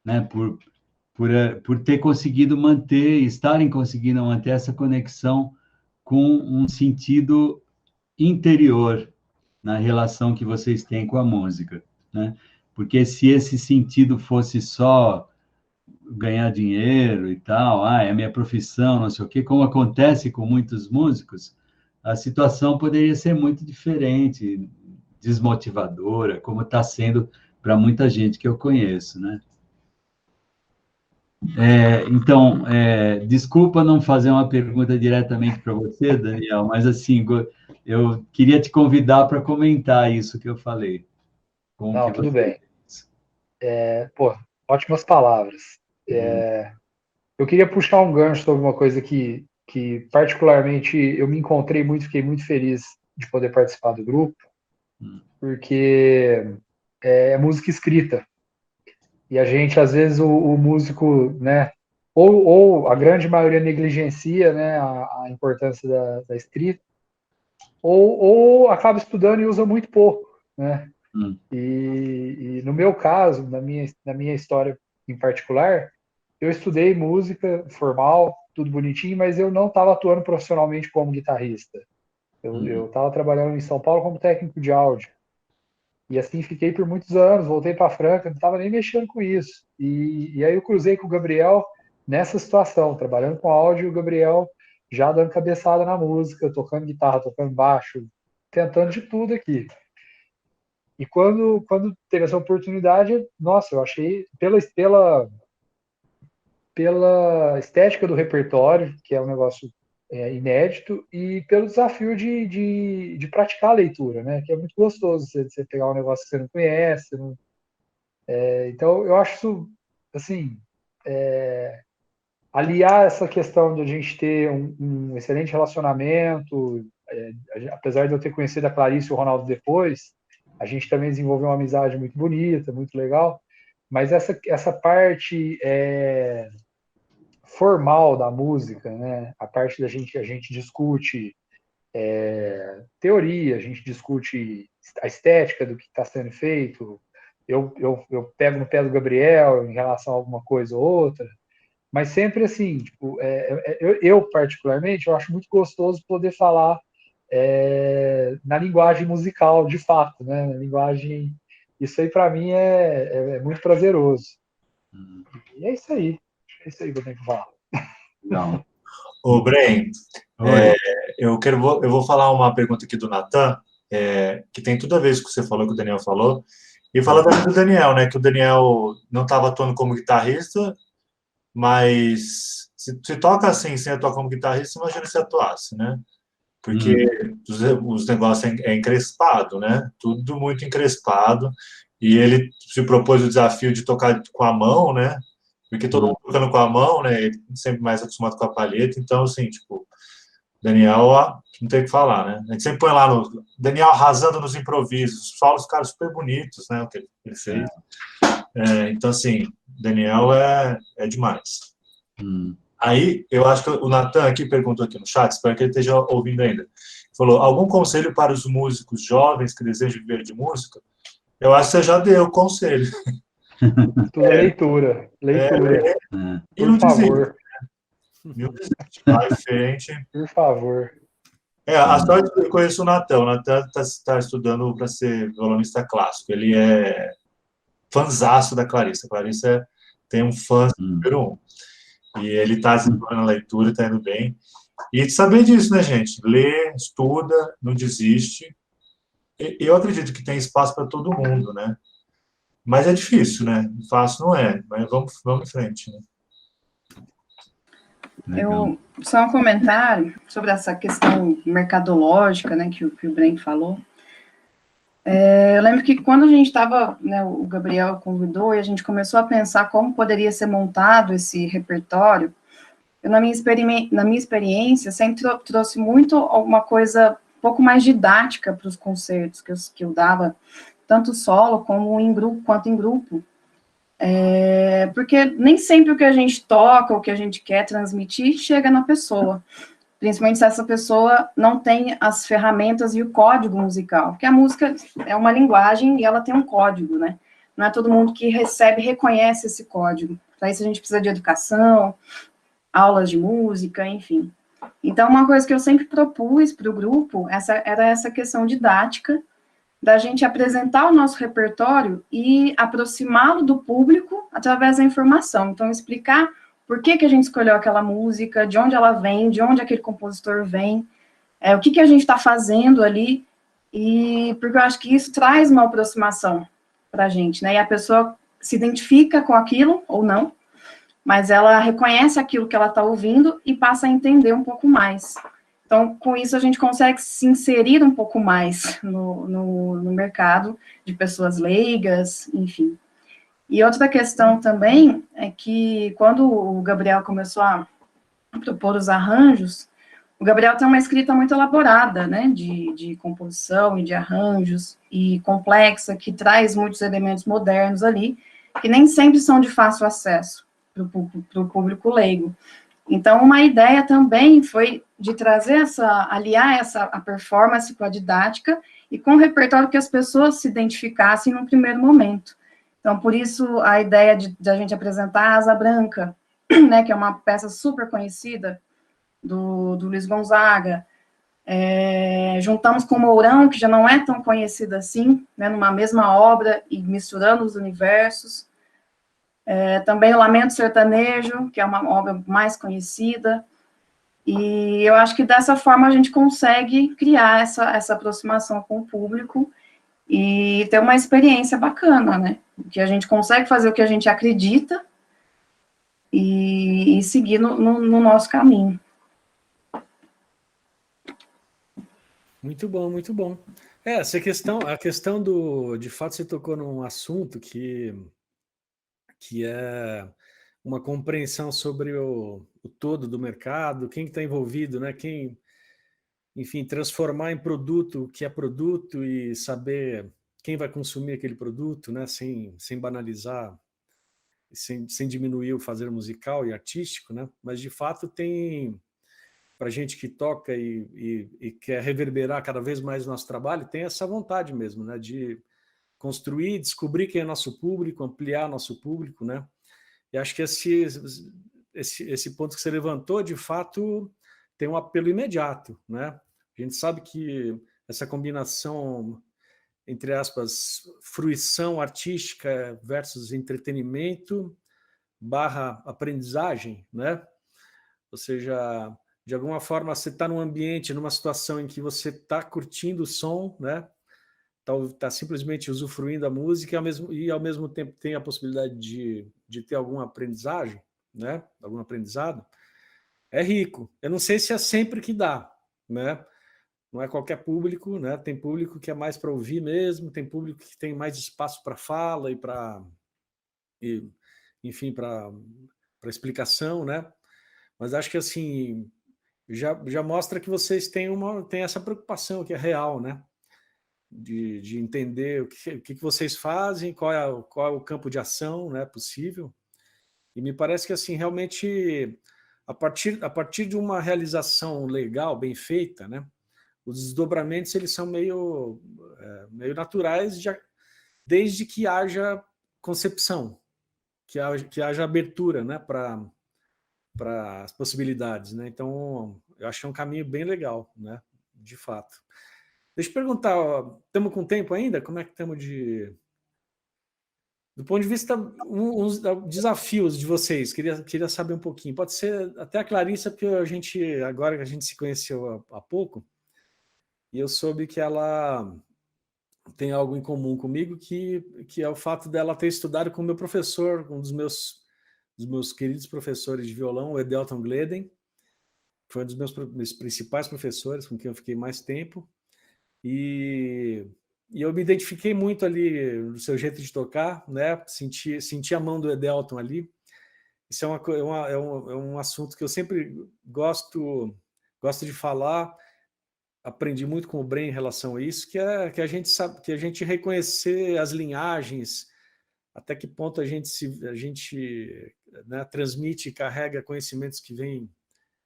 [SPEAKER 3] né, por ter conseguido estarem conseguindo manter essa conexão com um sentido interior na relação que vocês têm com a música, né? Porque se esse sentido fosse só ganhar dinheiro e tal, é a minha profissão, não sei o quê, como acontece com muitos músicos, a situação poderia ser muito diferente, desmotivadora, como está sendo para muita gente que eu conheço, né? Então, desculpa não fazer uma pergunta diretamente para você, Daniel, mas assim, eu queria te convidar para comentar isso que eu falei. Como
[SPEAKER 6] Não,
[SPEAKER 3] que
[SPEAKER 6] tudo
[SPEAKER 3] você...
[SPEAKER 6] bem. Pô, ótimas palavras. Eu queria puxar um gancho sobre uma coisa que particularmente eu me encontrei muito, fiquei muito feliz de poder participar do grupo, porque é música escrita. E a gente, às vezes, o músico, né, ou a grande maioria negligencia, né, a importância da escrita, ou acaba estudando e usa muito pouco, né? E no meu caso, na minha história em particular, eu estudei música formal, tudo bonitinho, mas eu não estava atuando profissionalmente como guitarrista. Eu estava trabalhando em São Paulo como técnico de áudio. E assim fiquei por muitos anos, voltei para Franca, não estava nem mexendo com isso. E aí eu cruzei com o Gabriel nessa situação, trabalhando com áudio, e o Gabriel já dando cabeçada na música, tocando guitarra, tocando baixo, tentando de tudo aqui. E quando teve essa oportunidade, nossa, eu achei, pela estética do repertório, que é um negócio inédito, e pelo desafio de praticar a leitura, né? Que é muito gostoso você pegar um negócio que você não conhece. Então, eu acho isso, assim, aliar essa questão de a gente ter um excelente relacionamento, apesar de eu ter conhecido a Clarice e o Ronaldo depois, a gente também desenvolveu uma amizade muito bonita, muito legal, mas essa parte formal da música, né? A parte a gente discute teoria, a gente discute a estética do que está sendo feito. Eu pego no pé do Gabriel em relação a alguma coisa ou outra, mas sempre assim, tipo, eu particularmente, eu acho muito gostoso poder falar na linguagem musical, de fato, né? Na linguagem, isso aí para mim é muito prazeroso. E é isso aí que eu tenho que falar.
[SPEAKER 3] Não.
[SPEAKER 1] Ô, Bren,
[SPEAKER 3] Oi.
[SPEAKER 1] eu vou falar uma pergunta aqui do Natan, que tem tudo a ver com o que você falou, que o Daniel falou, e fala também do Daniel, né? Que o Daniel não estava atuando como guitarrista, mas se toca assim, sem atuar como guitarrista, imagina se atuasse, né? Porque os negócios é encrespado, né? Tudo muito encrespado. E ele se propôs o desafio de tocar com a mão, né? Porque todo mundo tocando com a mão, né? Ele sempre mais acostumado com a palheta. Então, assim, tipo, Daniel, ó, não tem o que falar, né? A gente sempre põe lá no Daniel arrasando nos improvisos. Os solos ficaram super bonitos, né? O que ele fez. Então, assim, Daniel é demais. Aí, eu acho que o Natan aqui perguntou aqui no chat, espero que ele esteja ouvindo ainda. Falou, algum conselho para os músicos jovens que desejam viver de música? Eu acho que você já deu o conselho.
[SPEAKER 6] Tudo leitura.
[SPEAKER 1] E não
[SPEAKER 6] Por favor.
[SPEAKER 1] desiste. Não desiste. Vai em frente.
[SPEAKER 6] Por favor.
[SPEAKER 1] A sorte que eu conheço o Natan. O Natan está estudando para ser violonista clássico. Ele é fãzaço da Clarissa. A Clarissa tem um fã número 1. E ele está desenvolvendo a leitura, está indo bem. E saber disso, né, gente? Lê, estuda, não desiste. Eu acredito que tem espaço para todo mundo, né? Mas é difícil, né? Fácil não é, mas vamos em frente, né?
[SPEAKER 4] Só um comentário sobre essa questão mercadológica, né, que o Bren falou. Eu lembro que quando a gente estava, né, o Gabriel convidou e a gente começou a pensar como poderia ser montado esse repertório, eu, na minha experiência, sempre trouxe muito alguma coisa um pouco mais didática para os concertos que eu dava, tanto solo como em grupo, quanto em grupo. Porque nem sempre o que a gente toca, o que a gente quer transmitir, chega na pessoa. Principalmente se essa pessoa não tem as ferramentas e o código musical. Porque a música é uma linguagem e ela tem um código, né? Não é todo mundo que recebe e reconhece esse código. Para isso a gente precisa de educação, aulas de música, enfim. Então, uma coisa que eu sempre propus para o grupo era essa questão didática, da gente apresentar o nosso repertório e aproximá-lo do público através da informação. Então, explicar por que a gente escolheu aquela música, de onde ela vem, de onde aquele compositor vem, o que a gente está fazendo ali, e porque eu acho que isso traz uma aproximação para a gente, né? E a pessoa se identifica com aquilo ou não, mas ela reconhece aquilo que ela está ouvindo e passa a entender um pouco mais. Então, com isso, a gente consegue se inserir um pouco mais no mercado de pessoas leigas, enfim. E outra questão também é que, quando o Gabriel começou a propor os arranjos, o Gabriel tem uma escrita muito elaborada, né, de composição e de arranjos, e complexa, que traz muitos elementos modernos ali, que nem sempre são de fácil acesso para o público leigo. Então, uma ideia também foi de trazer aliar a performance com a didática e com o repertório que as pessoas se identificassem no primeiro momento. Então, por isso, a ideia de a gente apresentar a Asa Branca, né, que é uma peça super conhecida do Luiz Gonzaga. Juntamos com o Mourão, que já não é tão conhecida assim, né, numa mesma obra e misturando os universos. Também o Lamento Sertanejo, que é uma obra mais conhecida. E eu acho que dessa forma a gente consegue criar essa aproximação com o público e ter uma experiência bacana, né? Que a gente consegue fazer o que a gente acredita e seguir no nosso caminho.
[SPEAKER 2] Muito bom, muito bom. Essa questão, a questão de fato, você tocou num assunto que é uma compreensão sobre o todo do mercado, quem está envolvido, né? Quem, enfim, transformar em produto o que é produto e saber quem vai consumir aquele produto, né? Sem banalizar, sem diminuir o fazer musical e artístico, né? Mas de fato tem, para gente que toca e quer reverberar cada vez mais o nosso trabalho, tem essa vontade mesmo, né? De construir, descobrir quem é nosso público, ampliar nosso público, né? E acho que esse ponto que você levantou, de fato, tem um apelo imediato, né? A gente sabe que essa combinação, entre aspas, fruição artística versus entretenimento / aprendizagem, né? Ou seja, de alguma forma você está num ambiente, numa situação em que você está curtindo o som, né? Tá simplesmente usufruindo da música e ao mesmo tempo tem a possibilidade de ter alguma aprendizagem, né? Algum aprendizado, é rico. Eu não sei se é sempre que dá, né? Não é qualquer público, né? Tem público que é mais para ouvir mesmo, tem público que tem mais espaço para fala enfim, para explicação, né? Mas acho que assim já mostra que vocês têm essa preocupação que é real, né? De entender o que vocês fazem, qual é o campo de ação, né, possível. E me parece que assim realmente a partir de uma realização legal, bem feita, né, os desdobramentos eles são meio naturais, desde que haja concepção, que haja abertura, né, para as possibilidades, né. Então eu acho que é um caminho bem legal, né, de fato. Deixa eu perguntar, estamos com tempo ainda? Como é que estamos do ponto de vista uns desafios de vocês? Queria saber um pouquinho. Pode ser até a Clarissa, porque agora que a gente se conheceu há pouco, e eu soube que ela tem algo em comum comigo, que é o fato dela ter estudado com o meu professor, um dos meus queridos professores de violão, o Edelton Gleden, foi um dos meus principais professores, com quem eu fiquei mais tempo. E eu me identifiquei muito ali no seu jeito de tocar, né? Senti a mão do Edelton ali. Isso é um assunto que eu sempre gosto de falar. Aprendi muito com o Bren em relação a isso, que a gente sabe, que a gente reconhecer as linhagens, até que ponto a gente né, transmite e carrega conhecimentos que vêm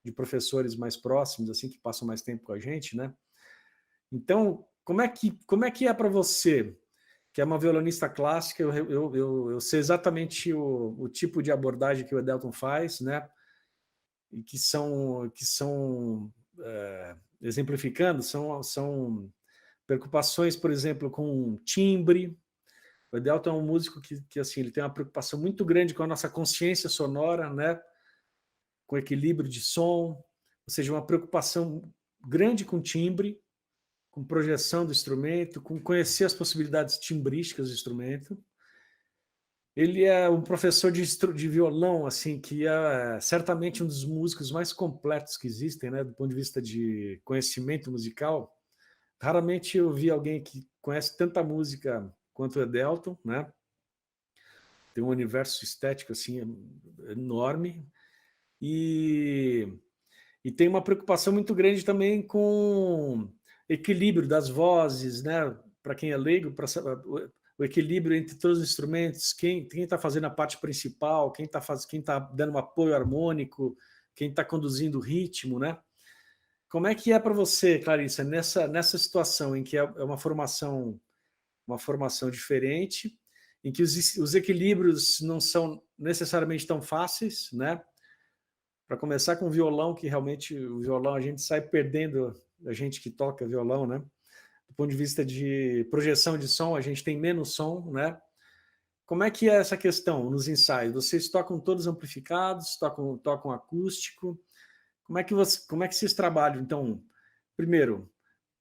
[SPEAKER 2] de professores mais próximos, assim, que passam mais tempo com a gente, né? Então, como é que é para você, que é uma violonista clássica, eu sei exatamente o tipo de abordagem que o Edelton faz, né? E que são exemplificando, são preocupações, por exemplo, com timbre. O Edelton é um músico que assim, ele tem uma preocupação muito grande com a nossa consciência sonora, né? Com equilíbrio de som, ou seja, uma preocupação grande com timbre, com projeção do instrumento, com conhecer as possibilidades timbrísticas do instrumento. Ele é um professor de violão, assim, que é certamente um dos músicos mais completos que existem, né, do ponto de vista de conhecimento musical. Raramente eu vi alguém que conhece tanta música quanto o Edelton, né? Tem um universo estético assim enorme e tem uma preocupação muito grande também com equilíbrio das vozes, né? Para quem é leigo, para o equilíbrio entre todos os instrumentos, quem está fazendo a parte principal, quem está dando um apoio harmônico, quem está conduzindo o ritmo, né? Como é que é para você, Clarissa, nessa situação em que é uma formação diferente, em que os equilíbrios não são necessariamente tão fáceis, né? Para começar com o violão, que realmente o violão a gente sai perdendo, a gente que toca violão, né? Do ponto de vista de projeção de som, a gente tem menos som, né? Como é que é essa questão nos ensaios? Vocês tocam todos amplificados, tocam acústico? Como é que vocês trabalham? Então, primeiro,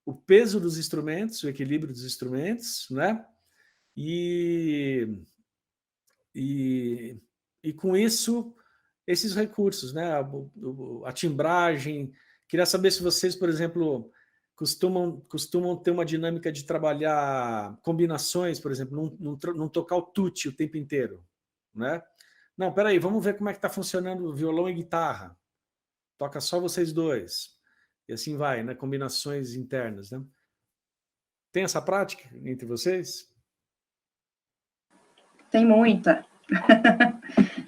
[SPEAKER 2] o peso dos instrumentos, o equilíbrio dos instrumentos, né? E com isso, esses recursos, né? A timbragem. Queria saber se vocês, por exemplo, costumam ter uma dinâmica de trabalhar combinações, por exemplo, não tocar o tutti o tempo inteiro, né? Não, peraí, vamos ver como é que está funcionando o violão e guitarra. Toca só vocês dois. E assim vai, né? Combinações internas, né? Tem essa prática entre vocês?
[SPEAKER 4] Tem muita.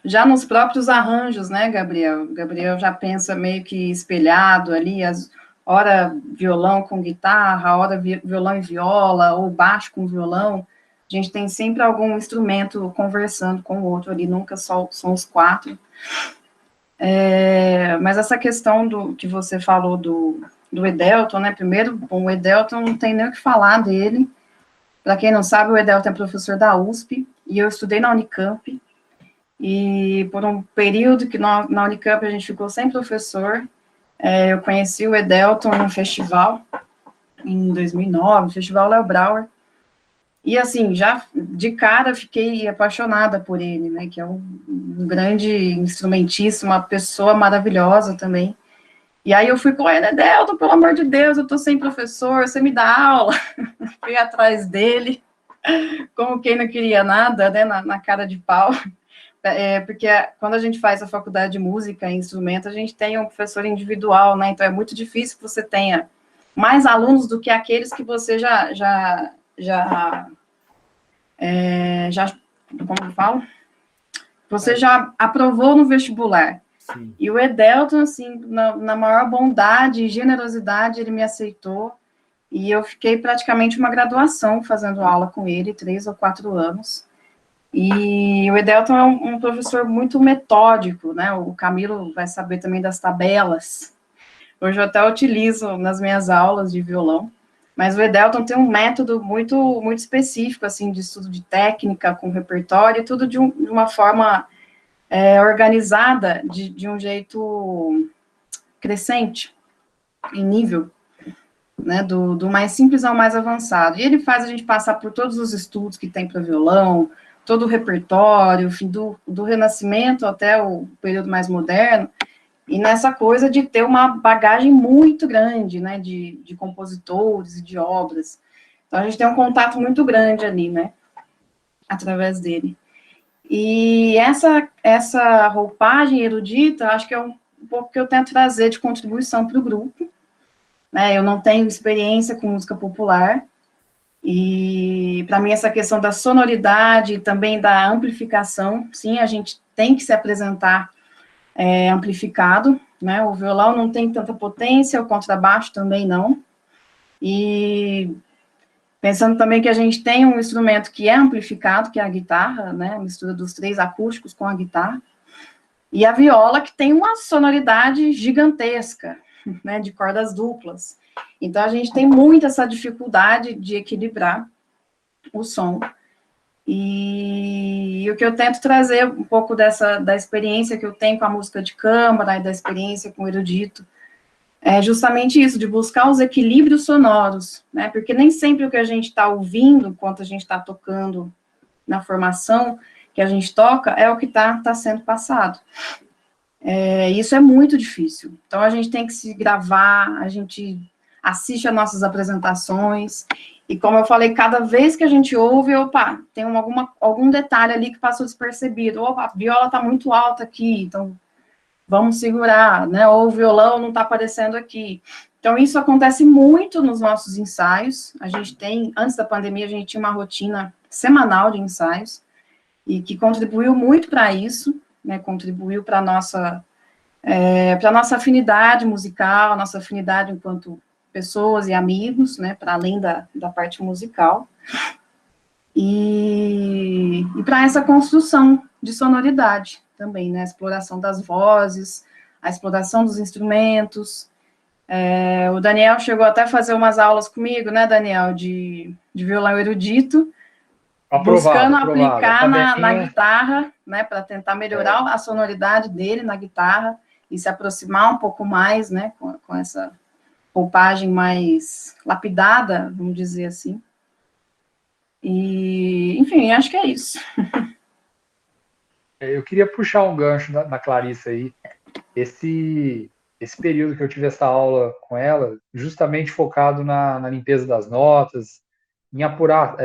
[SPEAKER 4] Já nos próprios arranjos, né, Gabriel? Gabriel já pensa meio que espelhado ali, hora violão com guitarra, hora violão e viola, ou baixo com violão. A gente tem sempre algum instrumento conversando com o outro ali, nunca só são os quatro. Mas essa questão que você falou do Edelton, né? Primeiro, bom, o Edelton não tem nem o que falar dele. Para quem não sabe, o Edelton é professor da USP, e eu estudei na Unicamp, e por um período que na Unicamp a gente ficou sem professor, eu conheci o Edelton num festival, em 2009, o Festival Léo Brauer, e assim, já de cara fiquei apaixonada por ele, né, que é um grande instrumentista, uma pessoa maravilhosa também. E aí eu fui com ele, Edelton, pelo amor de Deus, eu tô sem professor, você me dá aula? Fui atrás dele, como quem não queria nada, né, na cara de pau. Porque quando a gente faz a faculdade de música e instrumento, a gente tem um professor individual, né, então é muito difícil que você tenha mais alunos do que aqueles que você como eu falo? Você já aprovou no vestibular. Sim. E o Edelton, assim, na maior bondade e generosidade, ele me aceitou, e eu fiquei praticamente uma graduação fazendo aula com ele, 3 ou 4 anos. E o Edelton é um professor muito metódico, né? O Camilo vai saber também das tabelas. Hoje eu até utilizo nas minhas aulas de violão. Mas o Edelton tem um método muito, muito específico, assim, de estudo de técnica, com repertório, tudo de uma forma organizada, de um jeito crescente, em nível, né, do mais simples ao mais avançado. E ele faz a gente passar por todos os estudos que tem para violão, todo o repertório, do Renascimento até o período mais moderno, e nessa coisa de ter uma bagagem muito grande, né, de compositores e de obras. Então, a gente tem um contato muito grande ali, né, através dele. E essa roupagem erudita, acho que é um pouco que eu tento trazer de contribuição para o grupo, né, eu não tenho experiência com música popular, e para mim essa questão da sonoridade e também da amplificação, sim, a gente tem que se apresentar amplificado, né, o violão não tem tanta potência, o contrabaixo também não, e pensando também que a gente tem um instrumento que é amplificado, que é a guitarra, né, a mistura dos 3 acústicos com a guitarra, e a viola que tem uma sonoridade gigantesca, né, de cordas duplas. Então, a gente tem muito essa dificuldade de equilibrar o som. E o que eu tento trazer um pouco da experiência que eu tenho com a música de câmara e da experiência com o erudito, é justamente isso, de buscar os equilíbrios sonoros, né, porque nem sempre o que a gente está ouvindo, enquanto a gente está tocando na formação, que a gente toca é o que tá sendo passado. Isso é muito difícil. Então, a gente tem que se gravar, a gente assiste as nossas apresentações, e como eu falei, cada vez que a gente ouve, opa, tem algum detalhe ali que passou despercebido. Opa, a viola está muito alta aqui, então vamos segurar, né? Ou o violão não está aparecendo aqui. Então, isso acontece muito nos nossos ensaios. A gente tem, antes da pandemia, a gente tinha uma rotina semanal de ensaios, e que contribuiu muito para isso, né? Contribuiu para a nossa afinidade musical, nossa afinidade enquanto pessoas e amigos, né, para além da parte musical, e para essa construção de sonoridade também, né, a exploração das vozes, a exploração dos instrumentos. O Daniel chegou até a fazer umas aulas comigo, né, Daniel, de violão erudito, buscando aplicar na guitarra, né, para tentar melhorar a sonoridade dele na guitarra, e se aproximar um pouco mais, né, com essa roupagem mais lapidada, vamos dizer assim. E, enfim, acho que é isso.
[SPEAKER 6] Eu queria puxar um gancho na Clarissa aí. Esse período que eu tive essa aula com ela, justamente focado na limpeza das notas, em apurar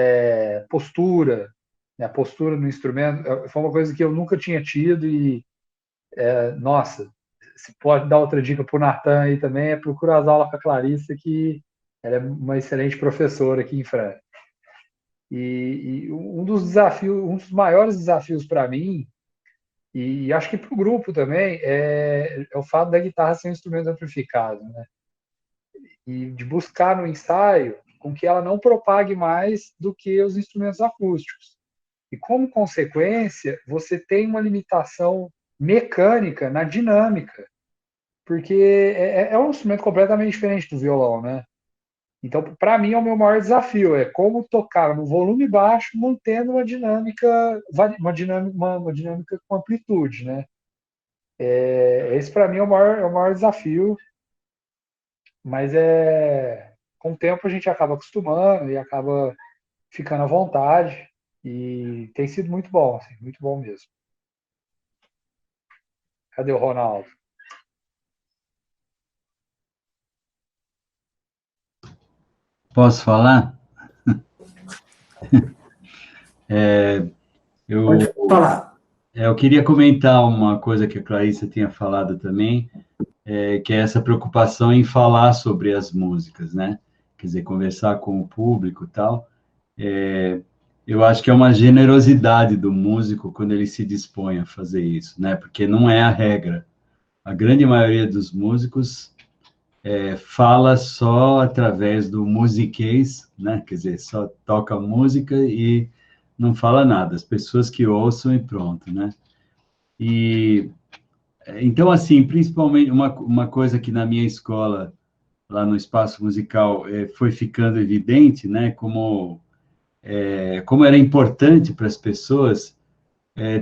[SPEAKER 6] postura, né, a postura no instrumento, foi uma coisa que eu nunca tinha tido e, nossa, se pode dar outra dica para o Natan aí também, procurar as aulas com a Clarissa, que ela é uma excelente professora aqui em Franca. E um dos maiores desafios para mim, e acho que para o grupo também, é o fato da guitarra ser um instrumento amplificado, né? E de buscar no ensaio com que ela não propague mais do que os instrumentos acústicos. E, como consequência, você tem uma limitação mecânica na dinâmica, porque é um instrumento completamente diferente do violão, né? Então, para mim, é o meu maior desafio, é como tocar no volume baixo, mantendo uma dinâmica com amplitude, né? Esse, para mim, é o maior desafio, mas com o tempo a gente acaba acostumando e acaba ficando à vontade, e tem sido muito bom, assim, muito bom mesmo. Cadê o Ronaldo?
[SPEAKER 3] Posso falar?
[SPEAKER 5] Pode falar.
[SPEAKER 3] Eu queria comentar uma coisa que a Clarissa tinha falado também, que é essa preocupação em falar sobre as músicas, né? Quer dizer, conversar com o público e tal. Eu acho que é uma generosidade do músico quando ele se dispõe a fazer isso, né? Porque não é a regra. A grande maioria dos músicos fala só através do musiquês, né? Quer dizer, só toca música e não fala nada. As pessoas que ouçam e pronto, né? E então, assim, principalmente uma coisa que na minha escola, lá no Espaço Musical, foi ficando evidente, né? Como era importante para as pessoas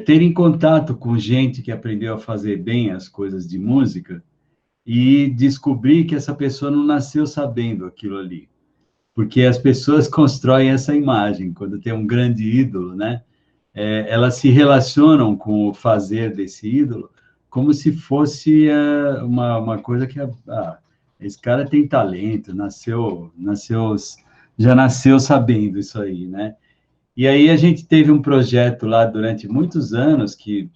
[SPEAKER 3] terem contato com gente que aprendeu a fazer bem as coisas de música e descobrir que essa pessoa não nasceu sabendo aquilo ali. Porque as pessoas constroem essa imagem, quando tem um grande ídolo, né? Elas se relacionam com o fazer desse ídolo como se fosse uma coisa que esse cara tem talento, já nasceu sabendo isso aí, né? E aí a gente teve um projeto lá durante muitos anos que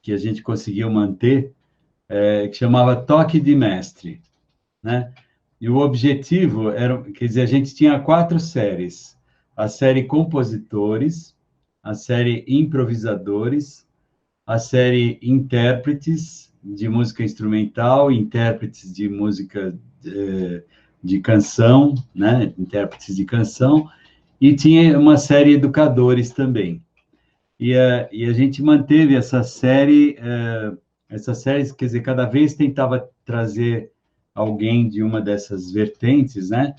[SPEAKER 3] a gente conseguiu manter, que chamava Toque de Mestre, né? E o objetivo era, quer dizer, a gente tinha 4 séries: a série Compositores, a série Improvisadores, a série Intérpretes de música instrumental, intérpretes de música de canção, né? Intérpretes de canção, e tinha uma série Educadores também. E a gente manteve essas séries, quer dizer, cada vez tentava trazer alguém de uma dessas vertentes, né,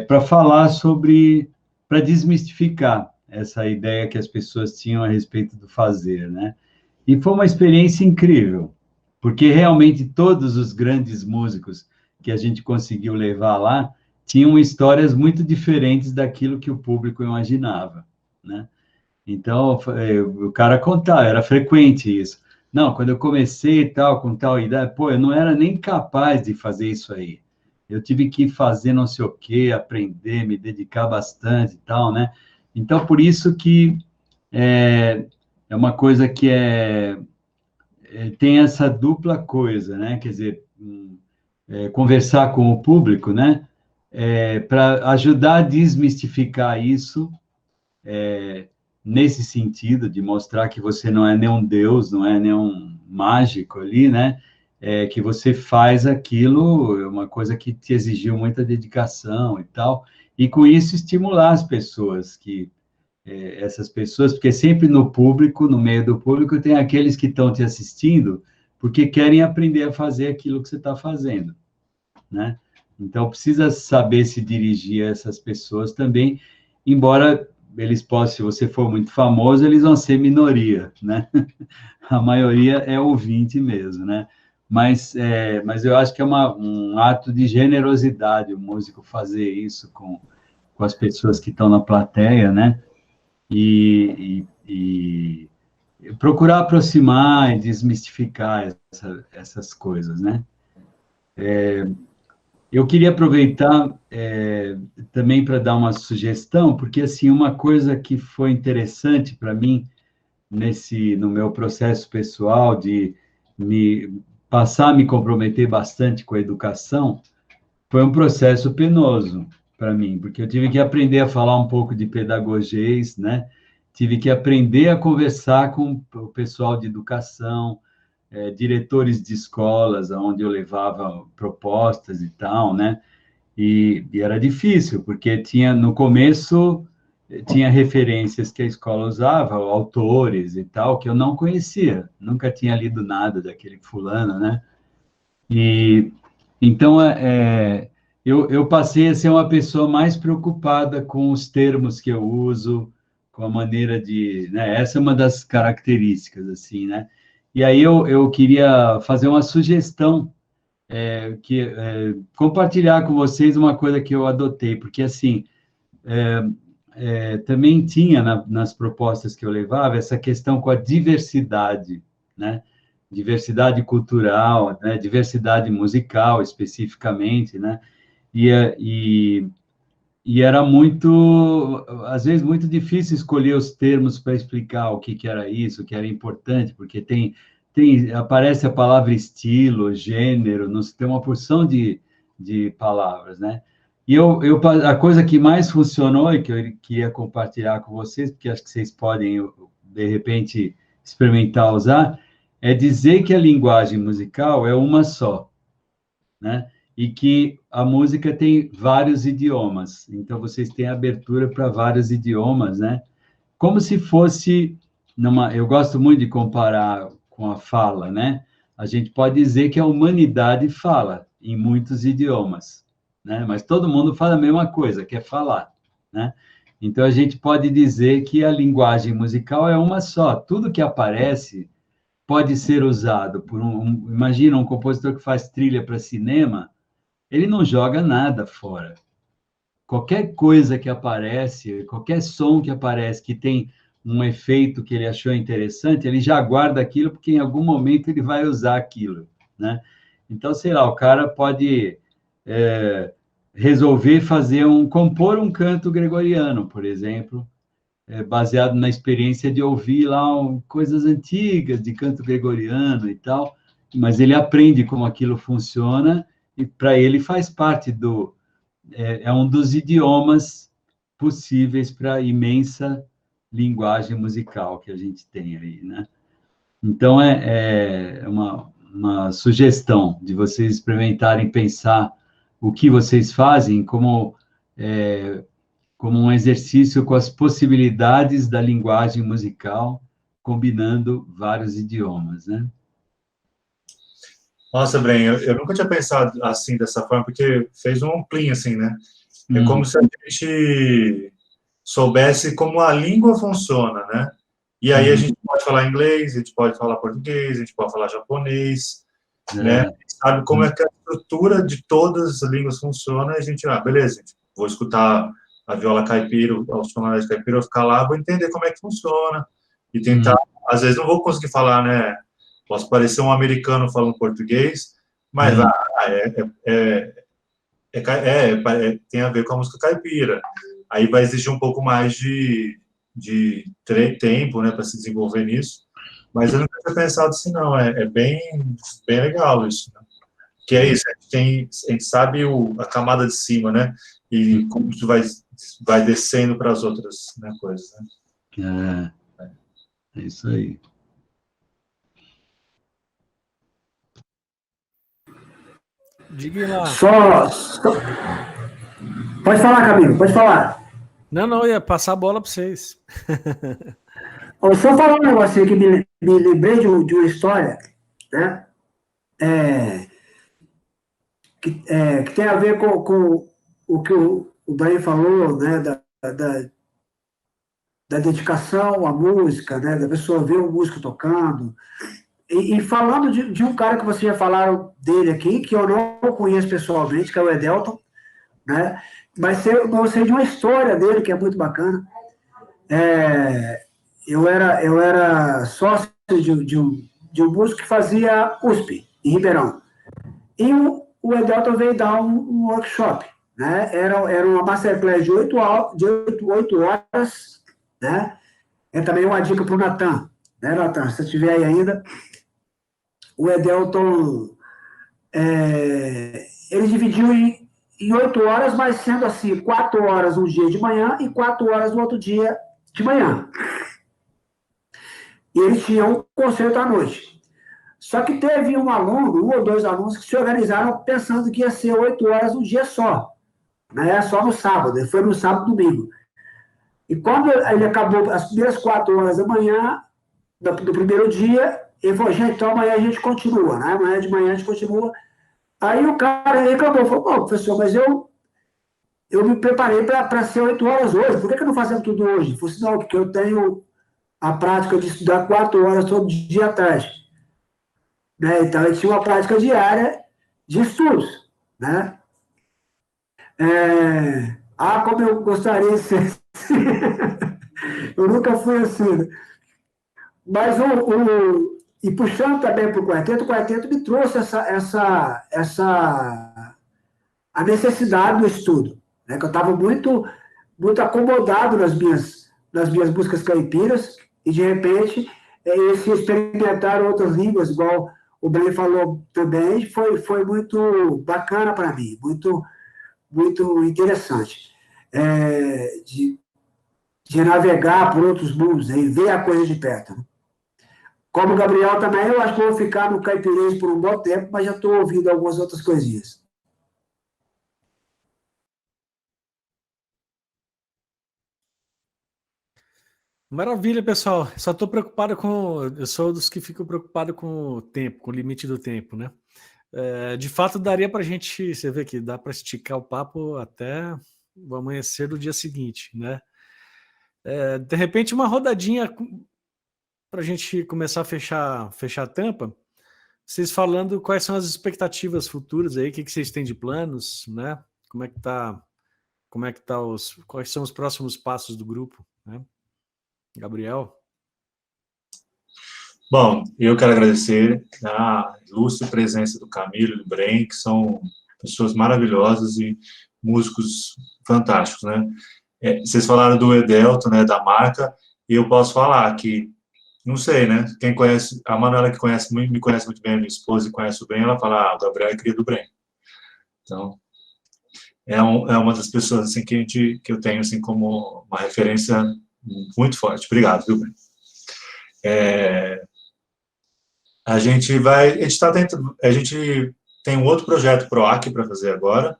[SPEAKER 3] para falar para desmistificar essa ideia que as pessoas tinham a respeito do fazer, né? E foi uma experiência incrível, porque realmente todos os grandes músicos que a gente conseguiu levar lá tinham histórias muito diferentes daquilo que o público imaginava, né? Então, o cara contava, era frequente isso. Não, quando eu comecei e tal, com tal idade, pô, eu não era nem capaz de fazer isso aí. Eu tive que fazer não sei o quê, aprender, me dedicar bastante e tal, né? Então, por isso que é uma coisa que tem essa dupla coisa, né? Quer dizer, conversar com o público, né? Para ajudar a desmistificar isso, nesse sentido, de mostrar que você não é nenhum deus, não é nenhum mágico ali, né? Que você faz aquilo, é uma coisa que te exigiu muita dedicação e tal, e com isso estimular as pessoas, essas pessoas, porque sempre no público, no meio do público, tem aqueles que estão te assistindo porque querem aprender a fazer aquilo que você está fazendo, né? Então, precisa saber se dirigir a essas pessoas também, embora eles possam, se você for muito famoso, eles vão ser minoria, né? A maioria é ouvinte mesmo, né? Mas eu acho que é um ato de generosidade o músico fazer isso com as pessoas que estão na plateia, né? E procurar aproximar e desmistificar essas coisas, né? Eu queria aproveitar também para dar uma sugestão, porque assim uma coisa que foi interessante para mim no meu processo pessoal de passar a me comprometer bastante com a educação, foi um processo penoso para mim, porque eu tive que aprender a falar um pouco de pedagogês, né? Tive que aprender a conversar com o pessoal de educação, diretores de escolas, onde eu levava propostas e tal, né? E era difícil, porque no começo, tinha referências que a escola usava, autores e tal, que eu não conhecia, nunca tinha lido nada daquele fulano, né? E então, eu passei a ser uma pessoa mais preocupada com os termos que eu uso, com a maneira né? Essa é uma das características, assim, né? E aí eu queria fazer uma sugestão, compartilhar com vocês uma coisa que eu adotei, porque, assim, também tinha nas propostas que eu levava essa questão com a diversidade, né? Diversidade cultural, né? Diversidade musical, especificamente, né? E era muito, às vezes, muito difícil escolher os termos para explicar o que era isso, o que era importante, porque aparece a palavra estilo, gênero, tem uma porção de palavras, né? E a coisa que mais funcionou e que eu queria compartilhar com vocês, porque acho que vocês podem, de repente, experimentar usar, é dizer que a linguagem musical é uma só, né? E que a música tem vários idiomas. Então, vocês têm abertura para vários idiomas, né? Como se fosse eu gosto muito de comparar com a fala, né? A gente pode dizer que a humanidade fala em muitos idiomas, né? Mas todo mundo fala a mesma coisa, que é falar, né? Então, a gente pode dizer que a linguagem musical é uma só. Tudo que aparece pode ser usado por imagina um compositor que faz trilha para cinema, ele não joga nada fora. Qualquer coisa que aparece, qualquer som que aparece que tem um efeito que ele achou interessante, ele já guarda aquilo, porque em algum momento ele vai usar aquilo, né? Então, sei lá, o cara pode resolver compor um canto gregoriano, por exemplo, baseado na experiência de ouvir lá coisas antigas de canto gregoriano e tal, mas ele aprende como aquilo funciona e para ele faz parte um dos idiomas possíveis para a imensa linguagem musical que a gente tem aí, né? Então, é uma sugestão de vocês experimentarem pensar o que vocês fazem como um exercício com as possibilidades da linguagem musical, combinando vários idiomas, né?
[SPEAKER 1] Nossa, Bren, eu nunca tinha pensado assim, dessa forma, porque fez um amplinho, assim, né? É como se a gente soubesse como a língua funciona, né? E aí a gente pode falar inglês, a gente pode falar português, a gente pode falar japonês, né? Sabe como é que a estrutura de todas as línguas funciona, e a gente, beleza, vou escutar a viola caipira, os tonalidades caipira, eu vou ficar lá, vou entender como é que funciona, e tentar, às vezes não vou conseguir falar, né, posso parecer um americano falando português, mas tem a ver com a música caipira, aí vai exigir um pouco mais de tempo, né, para se desenvolver nisso, mas eu não tinha pensado assim, não, é bem legal isso, né? Que é isso, a gente sabe a camada de cima, né, e como isso vai descendo para as outras, né, coisas, né?
[SPEAKER 3] É isso aí.
[SPEAKER 2] Diga lá.
[SPEAKER 5] Pode falar, Camilo, pode falar.
[SPEAKER 2] Não, eu ia passar a bola para vocês.
[SPEAKER 5] Só falar um negócio aí que me lembrei de uma história, né? Que tem a ver com o que o Daí falou, né? Da dedicação à música, né? Da pessoa ver o músico tocando. E falando de um cara que vocês já falaram dele aqui, que eu não conheço pessoalmente, que é o Edelton, né? Mas eu sei de uma história dele que é muito bacana. Eu era sócio de um músico que fazia USP, em Ribeirão. E o Edelton veio dar um workshop, né? Era uma masterclass de 8 horas, né? É também uma dica para o Natan, né, Natan? Se você estiver aí ainda, o Edelton, ele dividiu em 8 horas, mas sendo assim, 4 horas um dia de manhã e 4 horas no outro dia de manhã. E eles tinham um concerto à noite. Só que teve um ou dois alunos que se organizaram pensando que ia ser 8 horas um dia só, né? Só no sábado, ele foi no sábado e domingo. E quando ele acabou as primeiras 4 horas da manhã, do primeiro dia, ele falou, gente, então amanhã a gente continua, né? Amanhã de manhã a gente continua. Aí o cara reclamou, falou, pô, professor, mas eu me preparei para ser 8 horas hoje, por que não fazemos tudo hoje? Ele falou assim, não, porque eu tenho a prática de estudar 4 horas todo dia à tarde. Né? Então, ele tinha uma prática diária de estudos, né? Como eu gostaria de ser assim. Eu nunca fui assim. Mas e puxando também para o quarteto me trouxe a necessidade do estudo, né? Que eu estava muito acomodado nas minhas músicas caipiras, e de repente esse experimentar outras línguas, igual o Ben falou também, foi muito bacana para mim, muito, muito interessante. De navegar por outros mundos e ver a coisa de perto. Né? Como o Gabriel também, eu acho que vou ficar no caipirês por um bom tempo, mas já estou ouvindo algumas outras coisinhas.
[SPEAKER 2] Maravilha, pessoal. Só estou preocupado eu sou dos que ficam preocupados com o tempo, com o limite do tempo, né? De fato, daria para a gente, você vê que dá para esticar o papo até o amanhecer do dia seguinte, né? De repente, uma rodadinha para a gente começar a fechar a tampa, vocês falando quais são as expectativas futuras aí, o que vocês têm de planos, né? Quais são os próximos passos do grupo, né? Gabriel?
[SPEAKER 1] Bom, eu quero agradecer a ilustre presença do Camilo e do Bren, que são pessoas maravilhosas e músicos fantásticos, né? Vocês falaram do Edelton, né, da marca, e eu posso falar que, não sei, né, quem conhece, a Manuela que me conhece muito bem, a minha esposa, e conhece o Bren, ela fala, o Gabriel é cria do Bren. Então, é uma das pessoas, assim, que eu tenho, assim, como uma referência muito forte. Obrigado, viu, Bren? A gente tem um outro projeto PROAC para fazer agora,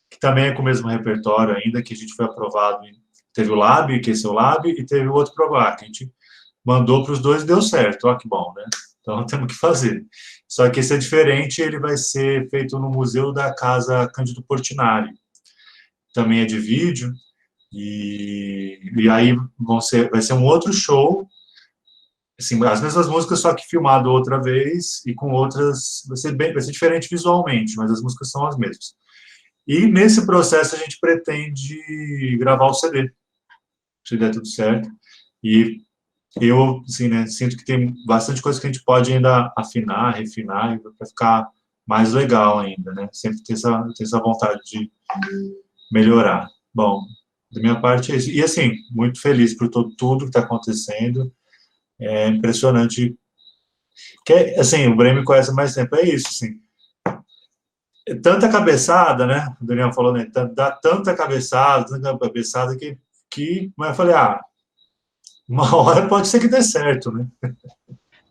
[SPEAKER 1] que também é com o mesmo repertório ainda, que a gente foi aprovado, teve o Lab, que esse é o Lab, e teve o outro PROAC, a gente mandou para os dois e deu certo, ó que bom, né? Então temos que fazer. Só que esse é diferente, ele vai ser feito no Museu da Casa Cândido Portinari, também é de vídeo, e aí vai ser um outro show, assim, as mesmas músicas, só que filmado outra vez e com outras, vai ser diferente visualmente, mas as músicas são as mesmas. E nesse processo a gente pretende gravar o CD, se der tudo certo. E eu, assim, né, sinto que tem bastante coisa que a gente pode ainda afinar, refinar, para ficar mais legal ainda, né? Sempre ter essa vontade de melhorar. Bom, da minha parte é isso. E, assim, muito feliz por tudo que está acontecendo. É impressionante. Que, assim, o Breno me conhece há mais tempo. É isso, assim. É tanta cabeçada, né? O Daniel falou, né? Dá tanta cabeçada que mas eu falei, uma hora pode ser que dê certo, né?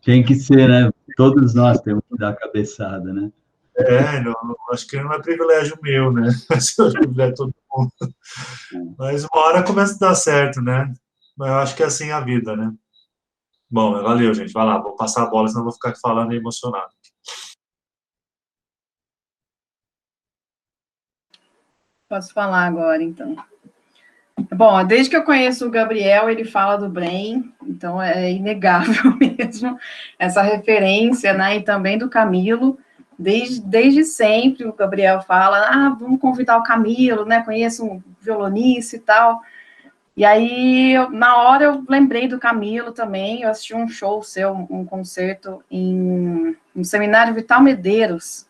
[SPEAKER 3] Tem que ser, né? Todos nós temos que dar a cabeçada, né?
[SPEAKER 1] Não, acho que não é privilégio meu, né? Acho que é privilégio de todo mundo. Mas uma hora começa a dar certo, né? Mas eu acho que é assim a vida, né? Bom, valeu, gente. Vai lá, vou passar a bola, senão eu vou ficar aqui falando e emocionado.
[SPEAKER 4] Posso falar agora, então. Bom, desde que eu conheço o Gabriel, ele fala do Brain, então é inegável mesmo essa referência, né? E também do Camilo. Desde sempre o Gabriel fala, vamos convidar o Camilo, né? Conheço um violonista e tal. E aí, na hora, eu lembrei do Camilo também. Eu assisti um show seu, um concerto no Seminário Vital Medeiros,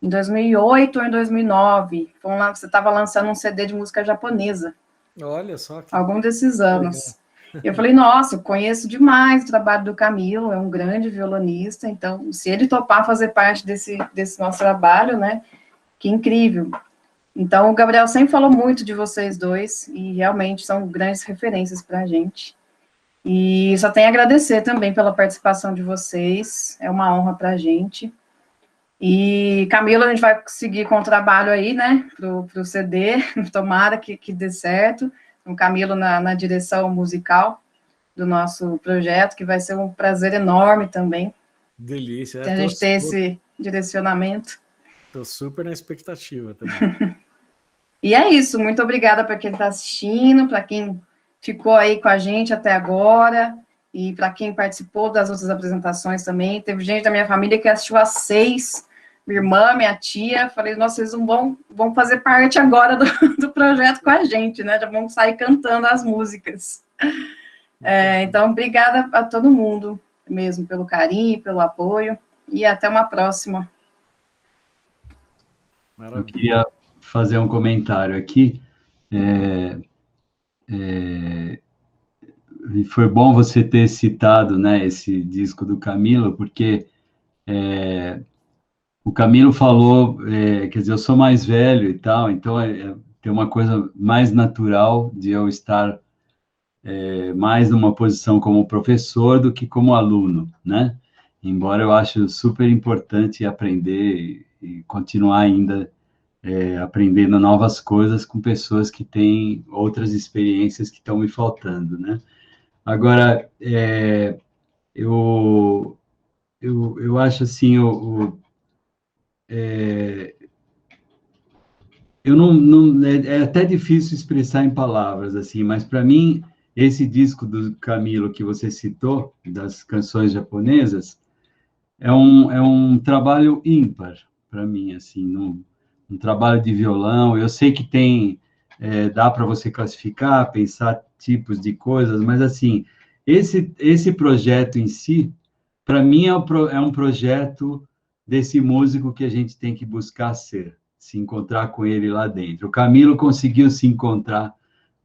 [SPEAKER 4] em 2008 ou em 2009. Você estava lançando um CD de música japonesa.
[SPEAKER 2] Olha só.
[SPEAKER 4] Algum desses anos. Eu falei, nossa, eu conheço demais o trabalho do Camilo, é um grande violonista, então, se ele topar fazer parte desse nosso trabalho, né, que incrível. Então, o Gabriel sempre falou muito de vocês dois, e realmente são grandes referências para a gente. E só tenho a agradecer também pela participação de vocês, é uma honra para a gente. E, Camilo, a gente vai seguir com o trabalho aí, né, pro CD, tomara que dê certo. O Camilo na direção musical do nosso projeto, que vai ser um prazer enorme também.
[SPEAKER 2] Delícia.
[SPEAKER 4] A gente ter esse direcionamento.
[SPEAKER 2] Estou super na expectativa também.
[SPEAKER 4] E é isso, muito obrigada para quem está assistindo, para quem ficou aí com a gente até agora, e para quem participou das outras apresentações também. Teve gente da minha família que assistiu às 6, minha irmã, minha tia. Falei, nossa, vocês não vão fazer parte agora do projeto com a gente, né? Já vão sair cantando as músicas. Então, obrigada a todo mundo mesmo pelo carinho, pelo apoio, e até uma próxima.
[SPEAKER 3] Eu queria fazer um comentário aqui. Foi bom você ter citado, né, esse disco do Camilo, porque o Camilo falou, quer dizer, eu sou mais velho e tal, então tem uma coisa mais natural de eu estar mais numa posição como professor do que como aluno, né? Embora eu acho super importante aprender e continuar ainda aprendendo novas coisas com pessoas que têm outras experiências que estão me faltando, né? Agora, eu acho assim, eu não é até difícil expressar em palavras, assim, mas para mim, esse disco do Camilo que você citou, das canções japonesas, é um trabalho ímpar para mim, assim, um trabalho de violão. Eu sei que dá para você classificar, pensar tipos de coisas, mas, assim, esse projeto em si, para mim, é um projeto desse músico que a gente tem que buscar se encontrar com ele lá dentro. O Camilo conseguiu se encontrar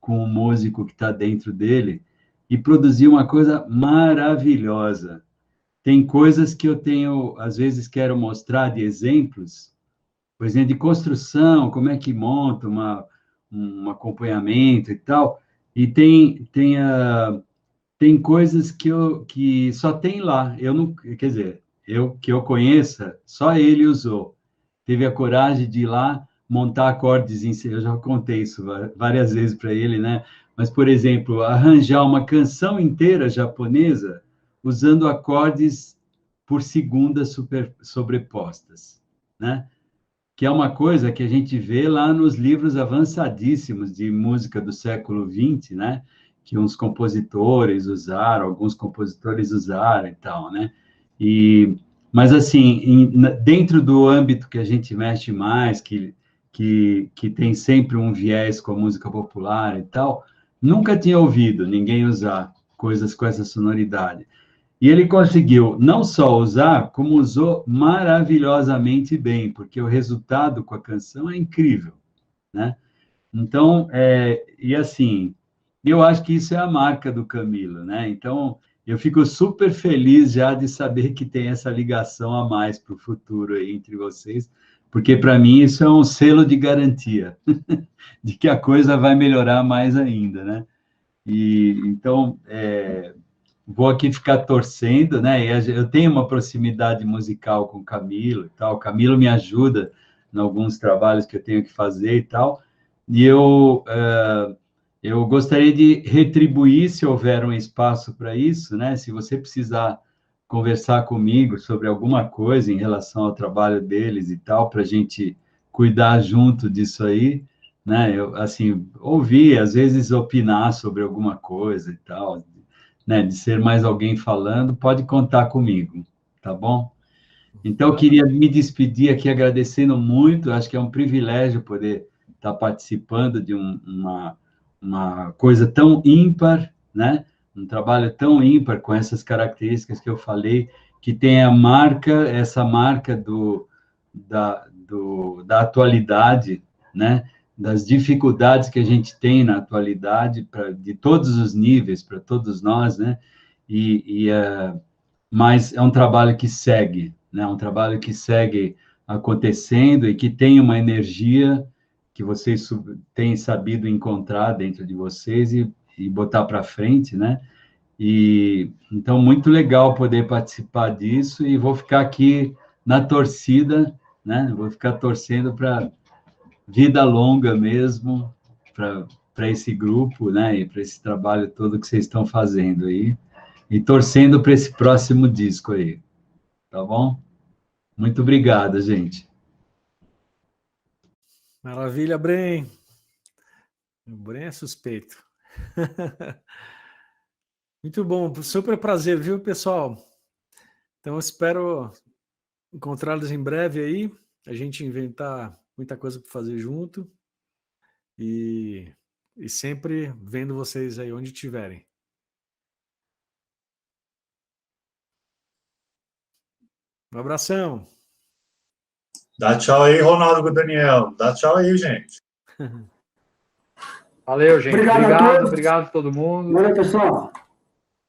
[SPEAKER 3] com o músico que está dentro dele e produzir uma coisa maravilhosa. Tem coisas que eu às vezes quero mostrar de exemplos, por exemplo, de construção, como é que monta um acompanhamento e tal, e tem coisas que só tem lá. Eu não, quer dizer, que eu conheça, só ele usou. Teve a coragem de ir lá montar acordes eu já contei isso várias vezes para ele, né? Mas, por exemplo, arranjar uma canção inteira japonesa usando acordes por segundas sobrepostas, né? Que é uma coisa que a gente vê lá nos livros avançadíssimos de música do século XX, né? Que uns compositores usaram, alguns compositores usaram e tal, né? Mas, assim, dentro do âmbito que a gente mexe mais, que que tem sempre um viés com a música popular e tal, nunca tinha ouvido ninguém usar coisas com essa sonoridade. E ele conseguiu não só usar, como usou maravilhosamente bem, porque o resultado com a canção é incrível, né? Então, e assim, eu acho que isso é a marca do Camilo, né? Então, eu fico super feliz já de saber que tem essa ligação a mais para o futuro aí entre vocês, porque para mim isso é um selo de garantia de que a coisa vai melhorar mais ainda, né? E então, vou aqui ficar torcendo, né? Eu tenho uma proximidade musical com o Camilo e tal. O Camilo me ajuda em alguns trabalhos que eu tenho que fazer e tal. E eu gostaria de retribuir, se houver um espaço para isso, né? Se você precisar conversar comigo sobre alguma coisa em relação ao trabalho deles e tal, para a gente cuidar junto disso aí, né? Eu, assim, ouvir, às vezes opinar sobre alguma coisa e tal, né? De ser mais alguém falando, pode contar comigo, tá bom? Então, eu queria me despedir aqui agradecendo muito, acho que é um privilégio poder estar participando de uma coisa tão ímpar, né? Um trabalho tão ímpar com essas características que eu falei, que tem essa marca da atualidade, né? Das dificuldades que a gente tem na atualidade, de todos os níveis, para todos nós, né? Mas é um trabalho que segue, né? Um trabalho que segue acontecendo e que tem uma energia que vocês têm sabido encontrar dentro de vocês e botar para frente, né? E então muito legal poder participar disso e vou ficar aqui na torcida, né? Vou ficar torcendo para vida longa mesmo para esse grupo, né? E para esse trabalho todo que vocês estão fazendo aí e torcendo para esse próximo disco aí, tá bom? Muito obrigado, gente.
[SPEAKER 2] Maravilha, Bren. O Bren é suspeito. Muito bom, super prazer, viu, pessoal? Então, espero encontrá-los em breve aí, a gente inventar muita coisa para fazer junto e sempre vendo vocês aí onde estiverem. Um abração.
[SPEAKER 1] Dá tchau aí, Ronaldo com o Daniel. Dá tchau aí, gente.
[SPEAKER 6] Valeu, gente.
[SPEAKER 5] Obrigado a todos.
[SPEAKER 6] Obrigado a todo mundo.
[SPEAKER 5] Valeu, pessoal.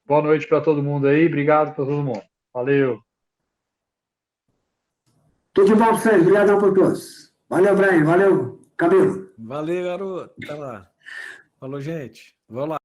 [SPEAKER 6] Boa noite para todo mundo aí. Obrigado para todo mundo. Valeu.
[SPEAKER 5] Tudo de bom para vocês. Obrigadão por todos. Valeu, Brian. Valeu, Camilo.
[SPEAKER 2] Valeu, garoto. Até lá. Falou, gente. Vou lá.